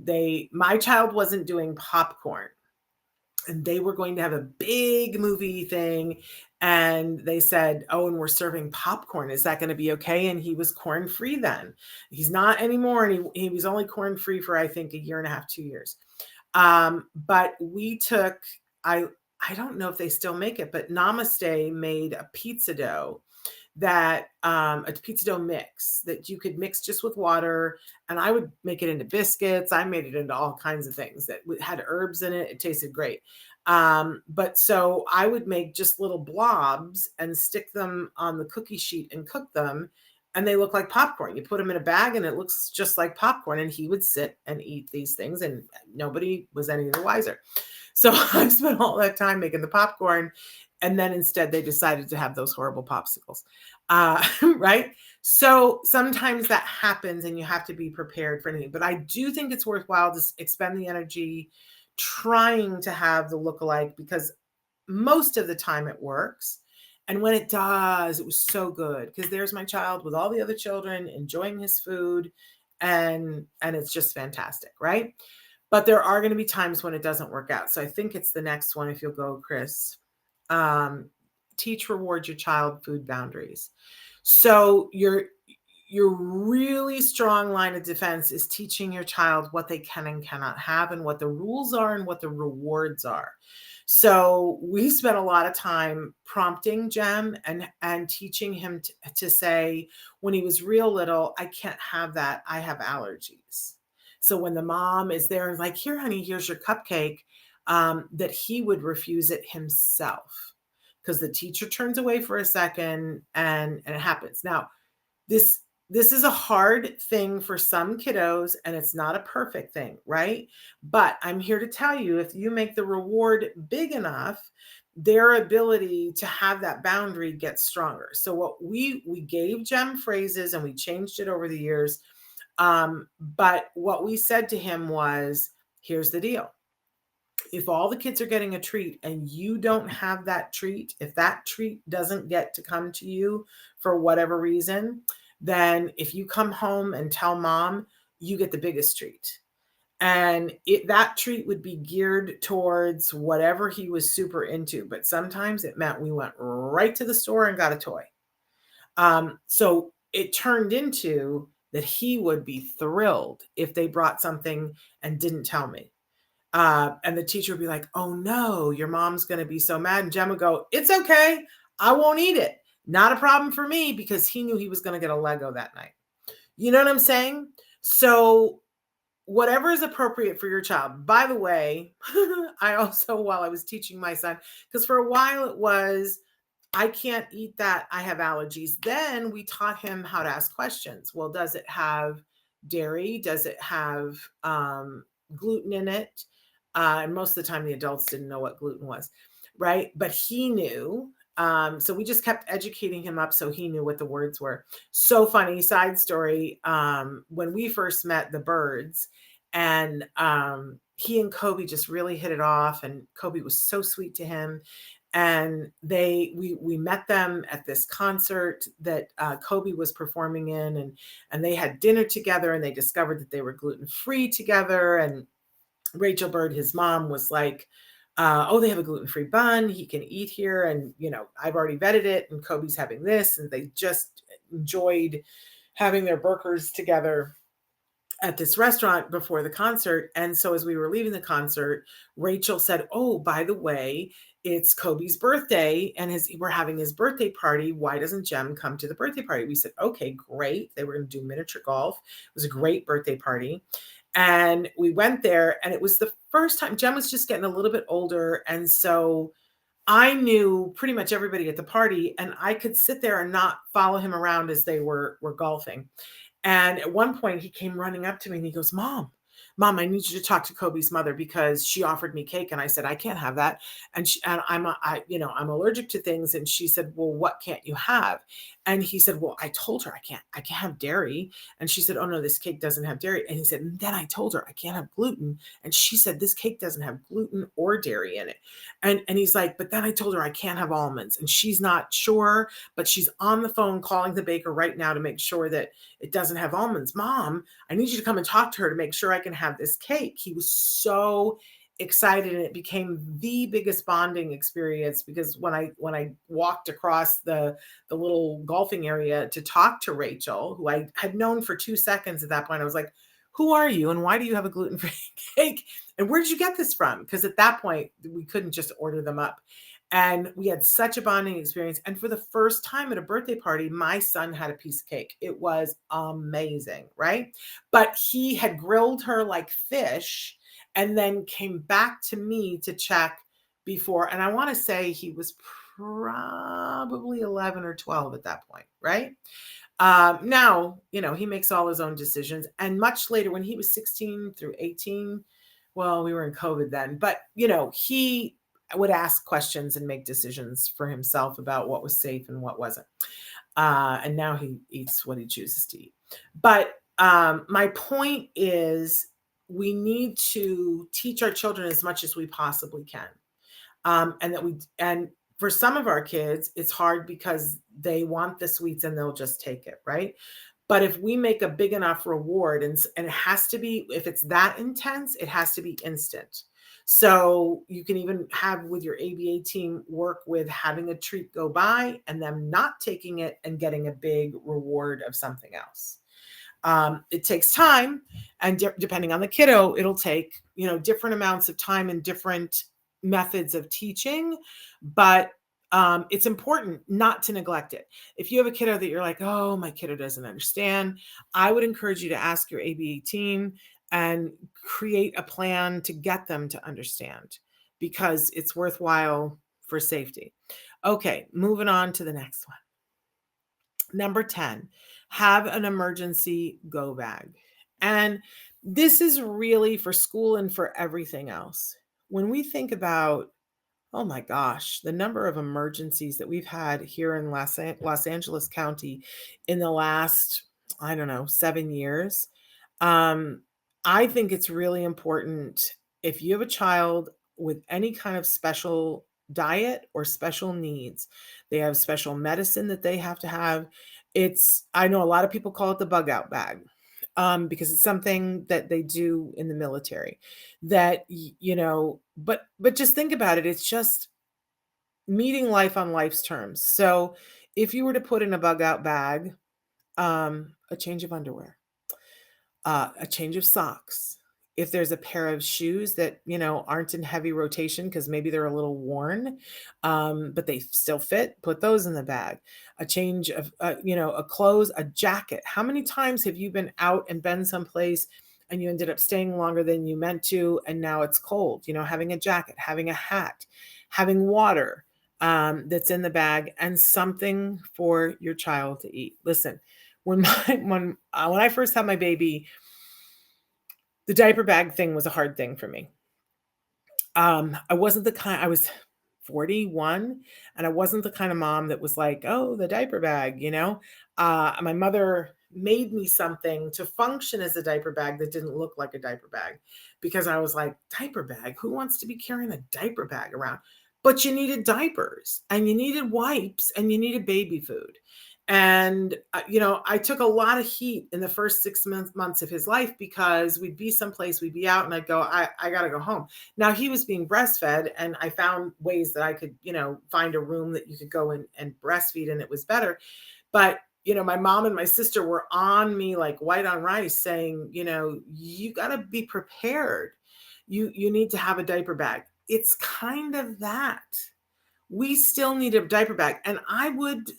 my child wasn't doing popcorn and they were going to have a big movie thing. And they said, oh, and we're serving popcorn. Is that going to be okay? And he was corn-free then. He's not anymore. And he was only corn-free for, I think, 1.5 years, 2 years. But we took, I don't know if they still make it, but Namaste made a pizza dough a pizza dough mix that you could mix just with water. And I would make it into biscuits. I made it into all kinds of things that had herbs in it. It tasted great. But so I would make just little blobs and stick them on the cookie sheet and cook them. And they look like popcorn. You put them in a bag and it looks just like popcorn. And he would sit and eat these things and nobody was any the wiser. So I spent all that time making the popcorn. And then instead they decided to have those horrible popsicles, right? So sometimes that happens and you have to be prepared for anything. But I do think it's worthwhile to expend the energy trying to have the lookalike, because most of the time it works. And when it does, it was so good, because there's my child with all the other children enjoying his food, and it's just fantastic, right? But there are going to be times when it doesn't work out. So I think it's the next one, if you'll go, Chris. Teach, reward your child food boundaries. So your really strong line of defense is teaching your child what they can and cannot have, and what the rules are and what the rewards are. So we spent a lot of time prompting Jem and teaching him to say, when he was real little, I can't have that. I have allergies. So when the mom is there and like, here, honey, here's your cupcake, that he would refuse it himself, because the teacher turns away for a second and it happens. Now, this is a hard thing for some kiddos, and it's not a perfect thing, right? But I'm here to tell you, if you make the reward big enough, their ability to have that boundary gets stronger. So what we gave Jem phrases and we changed it over the years. But what we said to him was, here's the deal. If all the kids are getting a treat and you don't have that treat, if that treat doesn't get to come to you for whatever reason, then if you come home and tell mom, you get the biggest treat. And that treat would be geared towards whatever he was super into. But sometimes it meant we went right to the store and got a toy. So it turned into that he would be thrilled if they brought something and didn't tell me. And the teacher would be like, oh no, your mom's going to be so mad. And Jem would go, it's okay. I won't eat it. Not a problem for me, because he knew he was going to get a Lego that night. You know what I'm saying? So whatever is appropriate for your child. By the way, I also, while I was teaching my son, because for a while it was, I can't eat that, I have allergies. Then we taught him how to ask questions. Well, does it have dairy? Does it have gluten in it? And most of the time the adults didn't know what gluten was, right? But he knew. So we just kept educating him up so he knew what the words were. So funny side story. When we first met, the birds, and he and Kobe just really hit it off, and Kobe was so sweet to him. And we met them at this concert that Kobe was performing in, and they had dinner together, and they discovered that they were gluten-free together. And Rachel Bird, his mom, was like, oh, they have a gluten-free bun. He can eat here. And, I've already vetted it, and Kobe's having this. And they just enjoyed having their burgers together at this restaurant before the concert. And so as we were leaving the concert, Rachel said, oh, by the way, it's Kobe's birthday and we're having his birthday party. Why doesn't Jem come to the birthday party? We said, okay, great. They were going to do miniature golf. It was a great birthday party. And we went there, and it was the first time. Jem was just getting a little bit older. And so I knew pretty much everybody at the party, and I could sit there and not follow him around as they were golfing. And at one point he came running up to me and he goes, Mom, I need you to talk to Kobe's mother because she offered me cake. And I said, I can't have that. And I'm allergic to things. And she said, well, what can't you have? And he said, well, I told her I can't have dairy. And she said, oh no, this cake doesn't have dairy. And he said, and then I told her I can't have gluten. And she said, this cake doesn't have gluten or dairy in it. And he's like, but then I told her I can't have almonds. And she's not sure, but she's on the phone calling the baker right now to make sure that it doesn't have almonds. Mom, I need you to come and talk to her to make sure I can have this cake. He was so excited, and it became the biggest bonding experience because when I walked across the little golfing area to talk to Rachel, who I had known for 2 seconds at that point, I was like, who are you and why do you have a gluten-free cake? And where did you get this from? Because at that point, we couldn't just order them up. And we had such a bonding experience. And for the first time at a birthday party, my son had a piece of cake. It was amazing, right? But he had grilled her like fish and then came back to me to check before. And I want to say he was probably 11 or 12 at that point, right? Now, he makes all his own decisions. And much later, when he was 16 through 18, well, we were in COVID then, but, he would ask questions and make decisions for himself about what was safe and what wasn't. And now he eats what he chooses to eat. But my point is we need to teach our children as much as we possibly can. And for some of our kids, it's hard because they want the sweets and they'll just take it, right? But if we make a big enough reward, and it has to be, if it's that intense, it has to be instant. So you can even have with your ABA team work with having a treat go by and them not taking it and getting a big reward of something else. It takes time, and depending on the kiddo, it'll take, different amounts of time and different methods of teaching, but it's important not to neglect it. If you have a kiddo that you're like, oh, my kiddo doesn't understand, I would encourage you to ask your ABA team and create a plan to get them to understand because it's worthwhile for safety. Okay, moving on to the next one. Number 10, have an emergency go bag. And this is really for school and for everything else. When we think about, oh my gosh, the number of emergencies that we've had here in Los Angeles County in the last, 7 years, I think it's really important if you have a child with any kind of special diet or special needs, they have special medicine that they have to have. I know a lot of people call it the bug out bag. Because it's something that they do in the military that, but just think about it. It's just meeting life on life's terms. So if you were to put in a bug out bag, a change of underwear, a change of socks, if there's a pair of shoes that, aren't in heavy rotation because maybe they're a little worn, but they still fit, put those in the bag. A change of, a clothes, a jacket. How many times have you been out and been someplace and you ended up staying longer than you meant to, and now it's cold? Having a jacket, having a hat, having water that's in the bag, and something for your child to eat. Listen, when I first had my baby, the diaper bag thing was a hard thing for me. I was 41, and I wasn't the kind of mom that was like, oh, the diaper bag, my mother made me something to function as a diaper bag that didn't look like a diaper bag because I was like, diaper bag? Who wants to be carrying a diaper bag around? but you needed diapers and you needed wipes and you needed baby food. And, I took a lot of heat in the first 6 months of his life because we'd be someplace, we'd be out, and I'd go, I got to go home. Now he was being breastfed, and I found ways that I could, find a room that you could go and breastfeed, and it was better. But, my mom and my sister were on me like white on rice saying, you got to be prepared. You need to have a diaper bag. It's kind of that. We still need a diaper bag. And I would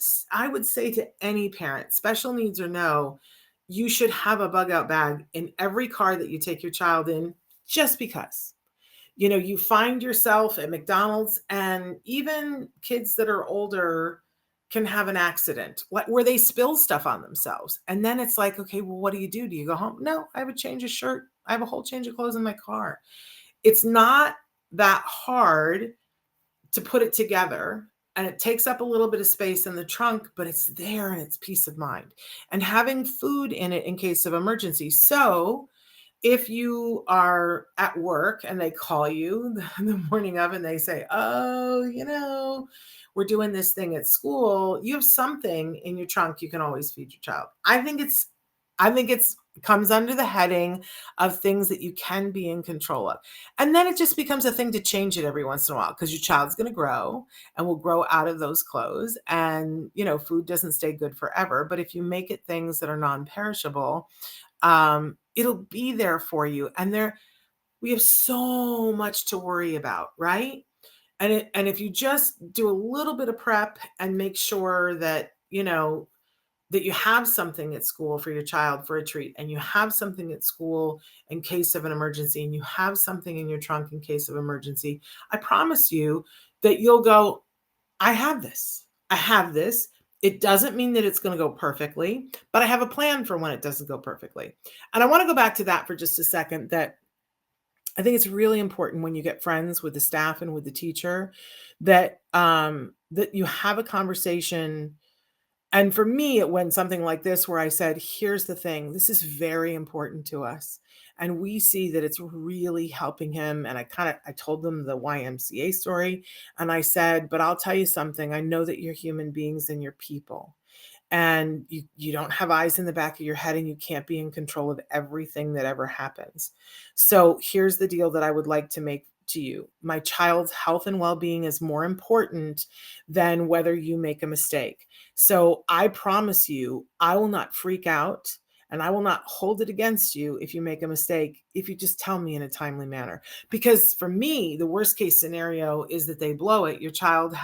say to any parent, special needs or no, you should have a bug out bag in every car that you take your child in, just because. You find yourself at McDonald's, and even kids that are older can have an accident where they spill stuff on themselves. And then it's like, okay, well, what do? Do you go home? No, I have a change of shirt. I have a whole change of clothes in my car. It's not that hard to put it together, and it takes up a little bit of space in the trunk, but it's there and it's peace of mind. And having food in it in case of emergency. So if you are at work and they call you the morning of and they say, oh, we're doing this thing at school, you have something in your trunk you can always feed your child. I think it's comes under the heading of things that you can be in control of. And then it just becomes a thing to change it every once in a while, because your child's going to grow and will grow out of those clothes. And, food doesn't stay good forever. But if you make it things that are non-perishable, it'll be there for you. And we have so much to worry about, right? And if you just do a little bit of prep and make sure that, that you have something at school for your child for a treat, and you have something at school in case of an emergency, and you have something in your trunk in case of emergency, I promise you that you'll go, I have this. I have this. It doesn't mean that it's going to go perfectly, but I have a plan for when it doesn't go perfectly. And I want to go back to that for just a second, that I think it's really important when you get friends with the staff and with the teacher that that you have a conversation. And for me, it went something like this, where I said, here's the thing, this is very important to us. And we see that it's really helping him. And I told them the YMCA story. And I said, but I'll tell you something. I know that you're human beings and you're people. And you don't have eyes in the back of your head, and you can't be in control of everything that ever happens. So here's the deal that I would like to make to you. My child's health and well-being is more important than whether you make a mistake. So I promise you, I will not freak out, and I will not hold it against you if you make a mistake, if you just tell me in a timely manner. Because for me, the worst case scenario is that they blow it. Your child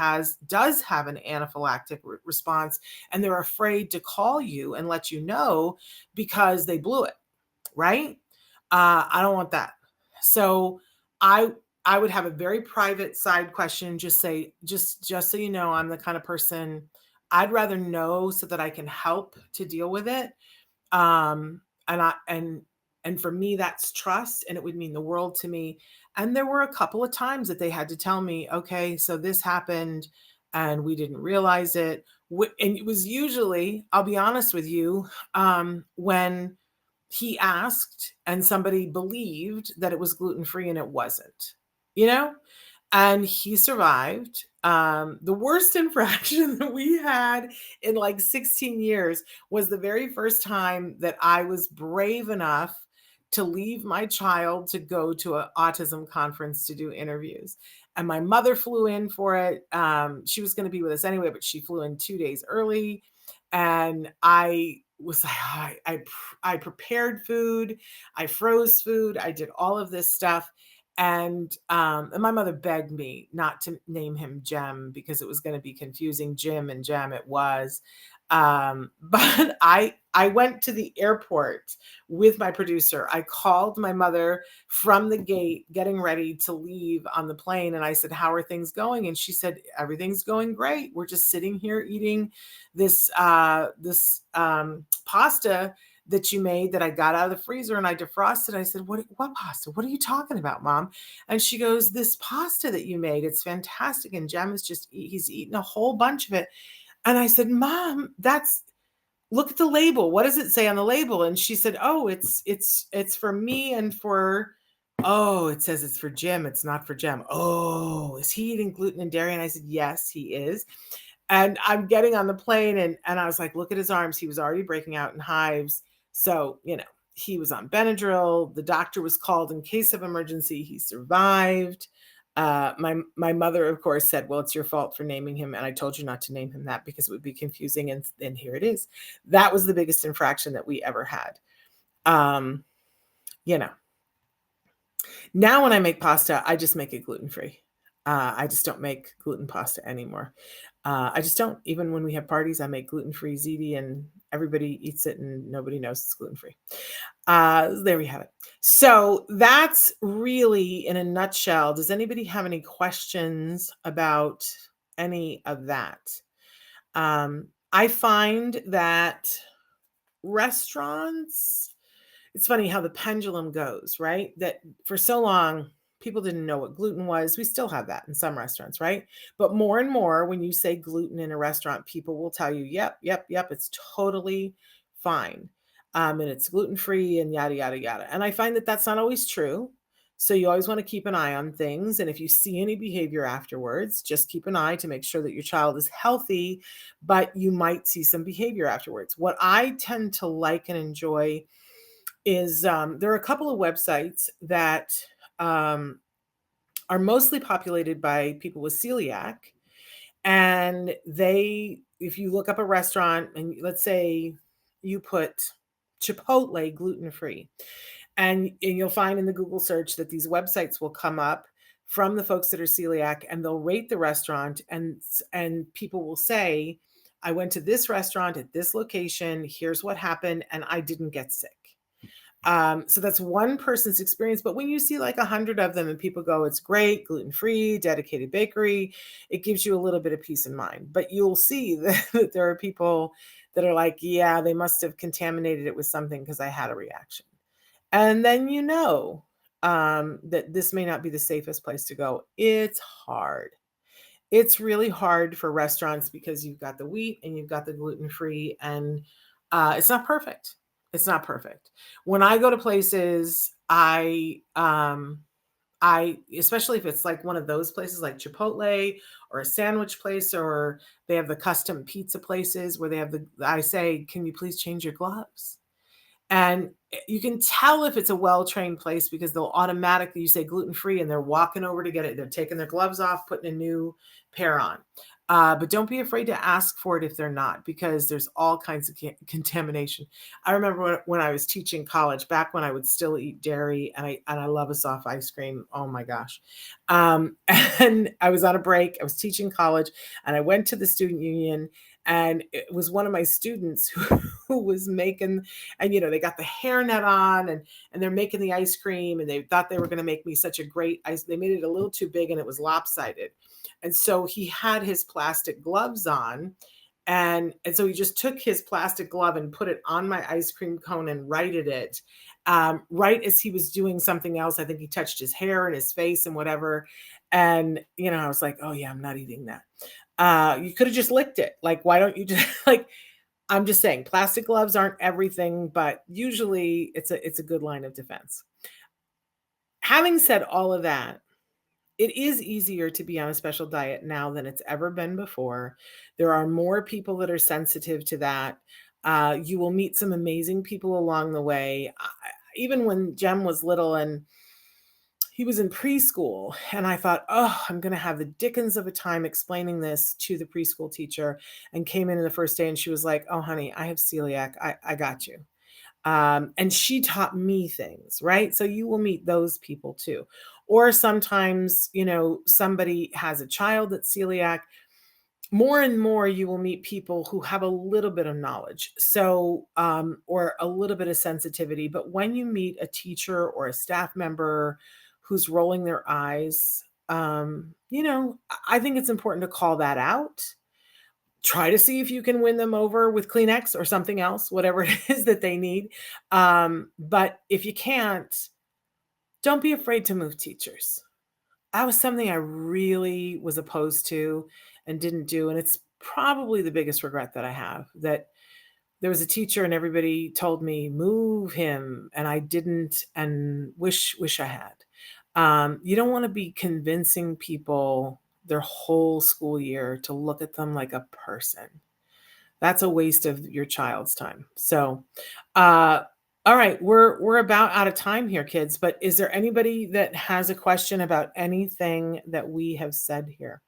does have an anaphylactic response, and they're afraid to call you and let you know because they blew it, right? I don't want that. So I I would have a very private side question. Just say, just so you know, I'm the kind of person I'd rather know so that I can help to deal with it. And for me, that's trust, and it would mean the world to me. And there were a couple of times that they had to tell me, okay, so this happened and we didn't realize it. And it was usually, I'll be honest with you, when he asked and somebody believed that it was gluten-free and it wasn't, you know? And he survived. The worst infraction that we had in like 16 years was the very first time that I was brave enough to leave my child to go to an autism conference to do interviews. And my mother flew in for it. She was going to be with us anyway, but she flew in 2 days early. And I was like, I prepared food, I froze food, I did all of this stuff. And my mother begged me not to name him Jem because it was going to be confusing. Jim and Jem, it was. But I went to the airport with my producer. I called my mother from the gate, getting ready to leave on the plane. And I said, how are things going? And she said, everything's going great. We're just sitting here eating this pasta that you made that I got out of the freezer and I defrosted. I said, what pasta? What are you talking about, Mom? And she goes, this pasta that you made, it's fantastic. And Jem is he's eaten a whole bunch of it. And I said, Mom, look at the label. What does it say on the label? And she said, oh, it's for me and for Oh, it says it's for Jim. It's not for Jem. Oh, is he eating gluten and dairy? And I said, yes, he is. And I'm getting on the plane and I was like, look at his arms. He was already breaking out in hives. So, he was on Benadryl. The doctor was called in case of emergency. He survived. My mother, of course, said, well, it's your fault for naming him. And I told you not to name him that because it would be confusing. And here it is. That was the biggest infraction that we ever had. You know, Now when I make pasta, I just make it gluten-free. I just don't make gluten pasta anymore. I just don't. Even when we have parties, I make gluten-free ziti and everybody eats it and nobody knows it's gluten-free. There we have it. So that's really in a nutshell. Does anybody have any questions about any of that? I find that restaurants, it's funny how the pendulum goes, right? That for so long, people didn't know what gluten was. We still have that in some restaurants, right? But more and more, when you say gluten in a restaurant, people will tell you, yep, it's totally fine. And it's gluten free and yada, yada, yada. And I find that that's not always true. So you always want to keep an eye on things. And if you see any behavior afterwards, just keep an eye to make sure that your child is healthy, but you might see some behavior afterwards. What I tend to like and enjoy is there are a couple of websites that um, are mostly populated by people with celiac. And if you look up a restaurant and let's say you put Chipotle gluten free, and you'll find in the Google search that these websites will come up from the folks that are celiac and they'll rate the restaurant and people will say, I went to this restaurant at this location, here's what happened, and I didn't get sick. So that's one person's experience. But when you see like 100 of them and people go, it's great, gluten-free, dedicated bakery, it gives you a little bit of peace of mind. But you'll see that there are people that are like, yeah, they must have contaminated it with something because I had a reaction. And then that this may not be the safest place to go. It's hard. It's really hard for restaurants because you've got the wheat and you've got the gluten-free, and it's not perfect. It's not perfect. When I go to places, I especially if it's like one of those places like Chipotle or a sandwich place, or they have the custom pizza places where I say, can you please change your gloves? And you can tell if it's a well-trained place because they'll automatically, you say gluten-free and they're walking over to get it. They're taking their gloves off, putting a new pair on. But don't be afraid to ask for it if they're not, because there's all kinds of contamination. I remember when I was teaching college, back when I would still eat dairy, and I love a soft ice cream. Oh my gosh. And I was on a break. I was teaching college, and I went to the student union, and it was one of my students who was making, and they got the hairnet on, and they're making the ice cream, and they thought they were going to make me such a great ice. They made it a little too big and it was lopsided. And so he had his plastic gloves on, and so he just took his plastic glove and put it on my ice cream cone and righted it. Right as he was doing something else, I think he touched his hair and his face and whatever. And, I was like, oh yeah, I'm not eating that. You could have just licked it. Like, why don't you just like, I'm just saying plastic gloves aren't everything, but usually it's a good line of defense. Having said all of that, it is easier to be on a special diet now than it's ever been before. There are more people that are sensitive to that. You will meet some amazing people along the way. Even when Jem was little and he was in preschool, and I thought, oh, I'm going to have the dickens of a time explaining this to the preschool teacher, and came in the first day and she was like, oh, honey, I have celiac. I got you. And she taught me things, right? So you will meet those people too. Or sometimes, somebody has a child that's celiac. More and more, you will meet people who have a little bit of knowledge, so or a little bit of sensitivity. But when you meet a teacher or a staff member who's rolling their eyes, I think it's important to call that out. Try to see if you can win them over with Kleenex or something else, whatever it is that they need. But if you can't, don't be afraid to move teachers. That was something I really was opposed to and didn't do. And it's probably the biggest regret that I have, that there was a teacher and everybody told me, move him. And I didn't, and wish I had. You don't want to be convincing people their whole school year to look at them like a person. That's a waste of your child's time. So, all right, we're about out of time here, kids. But is there anybody that has a question about anything that we have said here?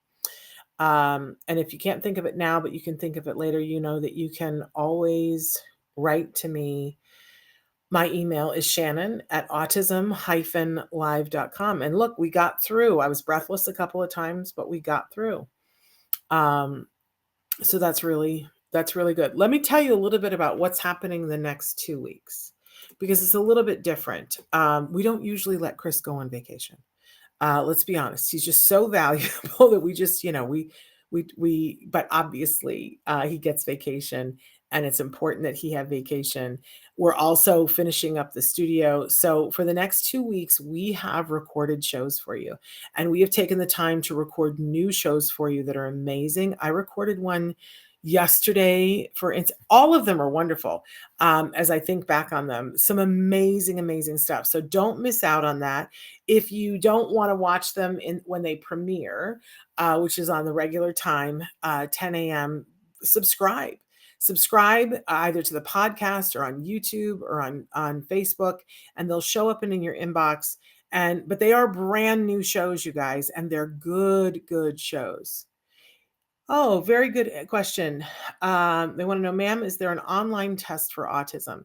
And if you can't think of it now, but you can think of it later, you know that you can always write to me. My email is Shannon at autism-live.com. And look, we got through. I was breathless a couple of times, but we got through. So that's really good. Let me tell you a little bit about what's happening the next 2 weeks because it's a little bit different. We don't usually let Chris go on vacation. Let's be honest, he's just so valuable that we just, but obviously he gets vacation and it's important that he have vacation. We're also finishing up the studio. So for the next 2 weeks, we have recorded shows for you and we have taken the time to record new shows for you that are amazing. I recorded one yesterday for all of them are wonderful. As I think back on them, some amazing stuff. So don't miss out on that. If you don't want to watch them when they premiere, which is on the regular time, 10 a.m., subscribe either to the podcast or on YouTube or on Facebook, and they'll show up in your inbox. But they are brand new shows, you guys, and they're good shows. Oh, very good question. They want to know, ma'am, is there an online test for autism?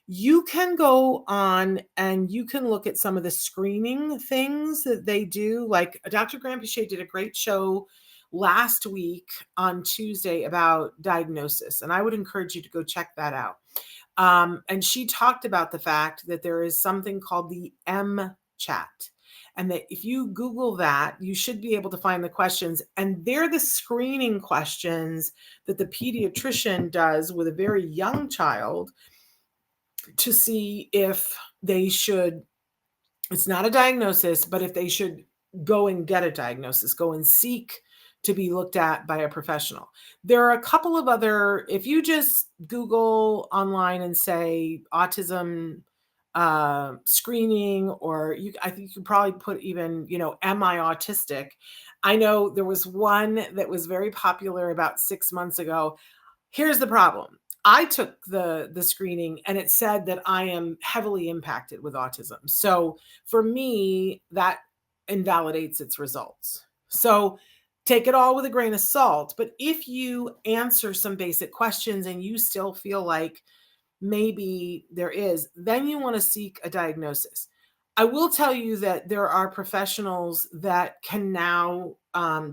You can go on and you can look at some of the screening things that they do. Like Dr. Grandpichet did a great show last week on Tuesday about diagnosis, and I would encourage you to go check that out. And she talked about the fact that there is something called the M-Chat. And that if you Google that, you should be able to find the questions. And they're the screening questions that the pediatrician does with a very young child to see if they should, it's not a diagnosis, but if they should go and get a diagnosis, go and seek to be looked at by a professional. There are a couple of other, if you just Google online and say autism screening, or I think you could probably put even, am I autistic? I know there was one that was very popular about 6 months ago. Here's the problem. I took the screening and it said that I am heavily impacted with autism. So for me, that invalidates its results. So take it all with a grain of salt. But if you answer some basic questions and you still feel like maybe there is, then you want to seek a diagnosis. I will tell you that there are professionals that can now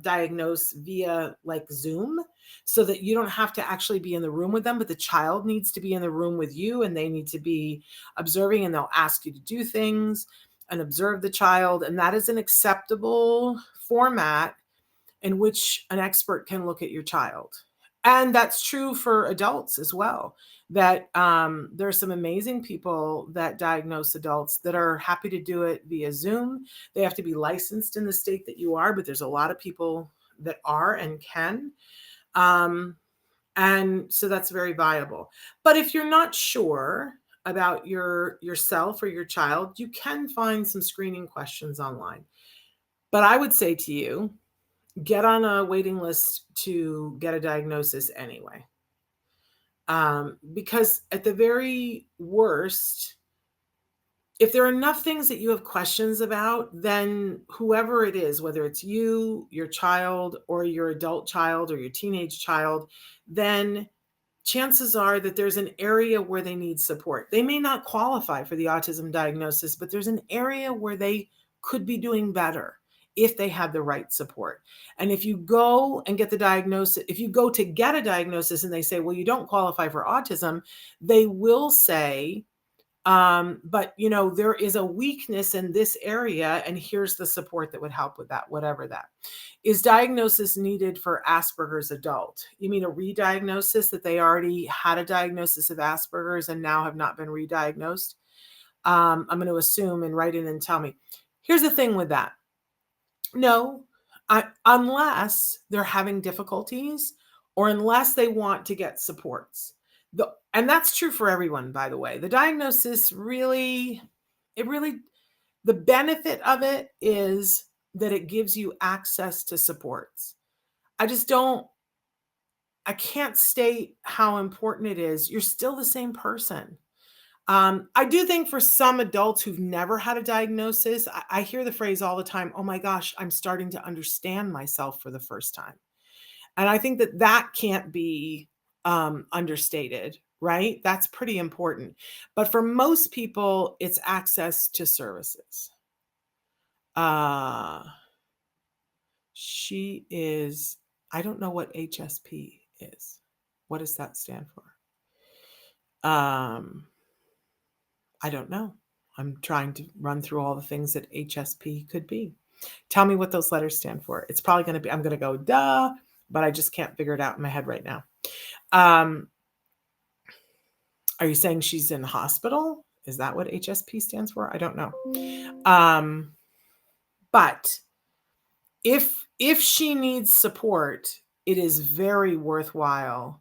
diagnose via like Zoom, so that you don't have to actually be in the room with them, but the child needs to be in the room with you and they need to be observing, and they'll ask you to do things and observe the child. And that is an acceptable format in which an expert can look at your child. And that's true for adults as well, that there are some amazing people that diagnose adults that are happy to do it via Zoom. They have to be licensed in the state that you are, but there's a lot of people that are and can. And so that's very viable. But if you're not sure about yourself or your child, you can find some screening questions online. But I would say to you, get on a waiting list to get a diagnosis anyway. Because at the very worst, if there are enough things that you have questions about, then whoever it is, whether it's you, your child, or your adult child, or your teenage child, then chances are that there's an area where they need support. They may not qualify for the autism diagnosis, but there's an area where they could be doing better if they had the right support. And if you go and get the diagnosis, if you go to get a diagnosis and they say, well, you don't qualify for autism, they will say, but there is a weakness in this area, and here's the support that would help with that, whatever that is. Diagnosis needed for Asperger's adult? You mean a re-diagnosis, that they already had a diagnosis of Asperger's and now have not been re-diagnosed? I'm going to assume and write in and tell me. Here's the thing with that. No, unless they're having difficulties or unless they want to get supports. And that's true for everyone, by the way. The diagnosis the The benefit of it is that it gives you access to supports. I can't state how important it is. You're still the same person. I do think for some adults who've never had a diagnosis, I hear the phrase all the time, oh my gosh, I'm starting to understand myself for the first time. And I think that that can't be understated, right? That's pretty important. But for most people, it's access to services. She is, I don't know what HSP is. What does that stand for? I don't know. I'm trying to run through all the things that HSP could be. Tell me what those letters stand for. It's probably going to be, I'm going to go, duh, but I just can't figure it out in my head right now. Are you saying she's in hospital? Is that what HSP stands for? I don't know. But if she needs support, it is very worthwhile.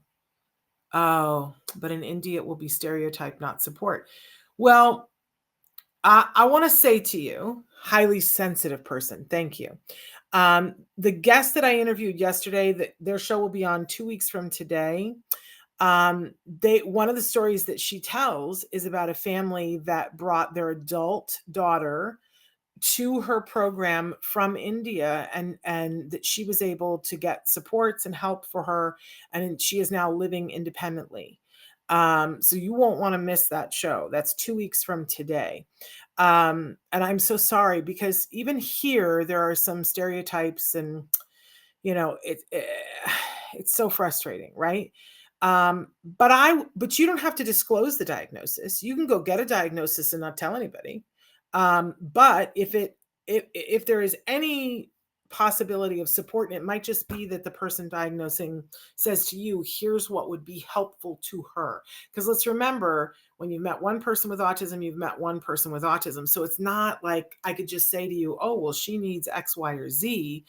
Oh, but in India, it will be stereotype, not support. Well, I want to say to you, highly sensitive person, thank you. The guest that I interviewed yesterday, their show will be on 2 weeks from today. One of the stories that she tells is about a family that brought their adult daughter to her program from India, and that she was able to get supports and help for her, and she is now living independently. So you won't want to miss that show. That's 2 weeks from today. And I'm so sorry, because even here there are some stereotypes, and it's so frustrating, right? But you don't have to disclose the diagnosis. You can go get a diagnosis and not tell anybody. But if there is any possibility of support, and it might just be that the person diagnosing says to you, here's what would be helpful to her. Because let's remember, when you've met one person with autism, you've met one person with autism. So it's not like I could just say to you, oh, well, she needs X, Y, or Z.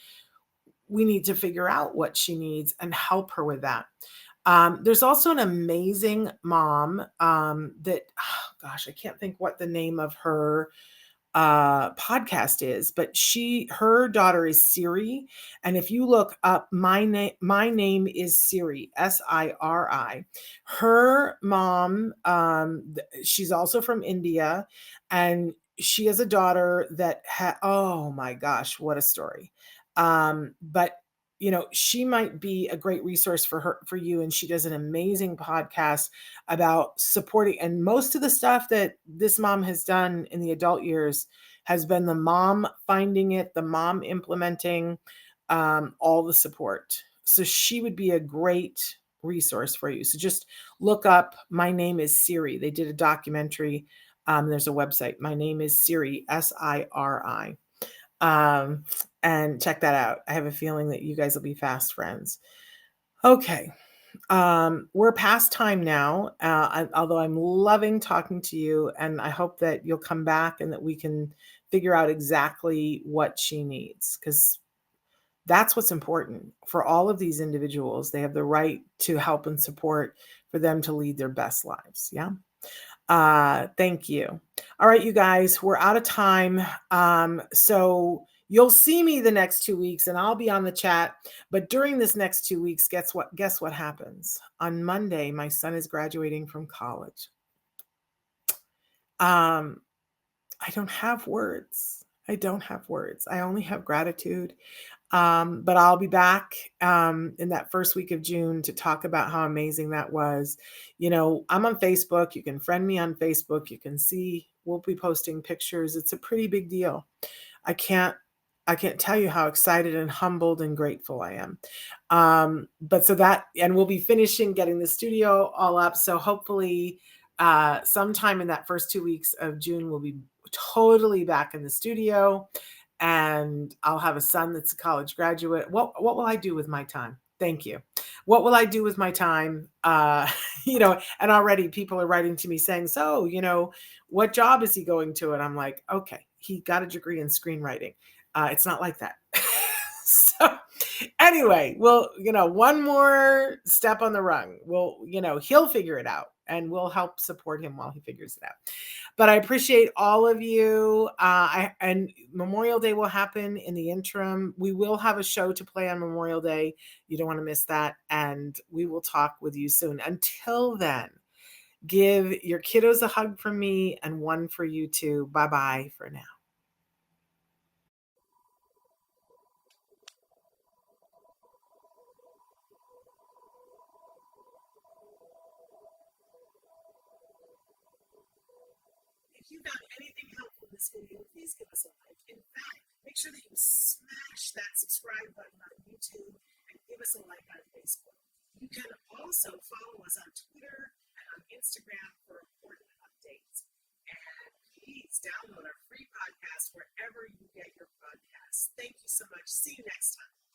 We need to figure out what she needs and help her with that. There's also an amazing mom that, oh gosh, I can't think what the name of her podcast is, but her daughter is Siri. And if you look up my name is Siri, Siri. Her mom, she's also from India, and she has a daughter that oh my gosh, what a story. But she might be a great resource for you. And she does an amazing podcast about supporting. And most of the stuff that this mom has done in the adult years has been the mom finding it, the mom implementing all the support. So she would be a great resource for you. So just look up My Name is Siri. They did a documentary. There's a website. My Name is Siri, Siri. And check that out. I have a feeling that you guys will be fast friends. Okay. We're past time now, although I'm loving talking to you, and I hope that you'll come back and that we can figure out exactly what she needs, because that's what's important for all of these individuals. They have the right to help and support for them to lead their best lives. Yeah. Thank you. All right, you guys, we're out of time. So you'll see me the next 2 weeks, and I'll be on the chat. But during this next 2 weeks, guess what happens? On Monday, my son is graduating from college. I don't have words. I only have gratitude. But I'll be back in that first week of June to talk about how amazing that was. I'm on Facebook. You can friend me on Facebook. You can see we'll be posting pictures. It's a pretty big deal. I can't tell you how excited and humbled and grateful I am. And we'll be finishing getting the studio all up. So hopefully sometime in that first 2 weeks of June, we'll be totally back in the studio. And I'll have a son that's a college graduate. What will I do with my time? Thank you. What will I do with my time? And already people are writing to me saying, so, what job is he going to? And I'm like, okay, he got a degree in screenwriting. It's not like that. So Anyway, well, one more step on the rung. He'll figure it out and we'll help support him while he figures it out. But I appreciate all of you. And Memorial Day will happen in the interim. We will have a show to play on Memorial Day. You don't want to miss that. And we will talk with you soon. Until then, give your kiddos a hug from me and one for you too. Bye-bye for now. If you found anything helpful in this video, please give us a like. In fact, make sure that you smash that subscribe button on YouTube and give us a like on Facebook. You can also follow us on Twitter and on Instagram for important updates. And please download our free podcast wherever you get your podcasts. Thank you so much. See you next time.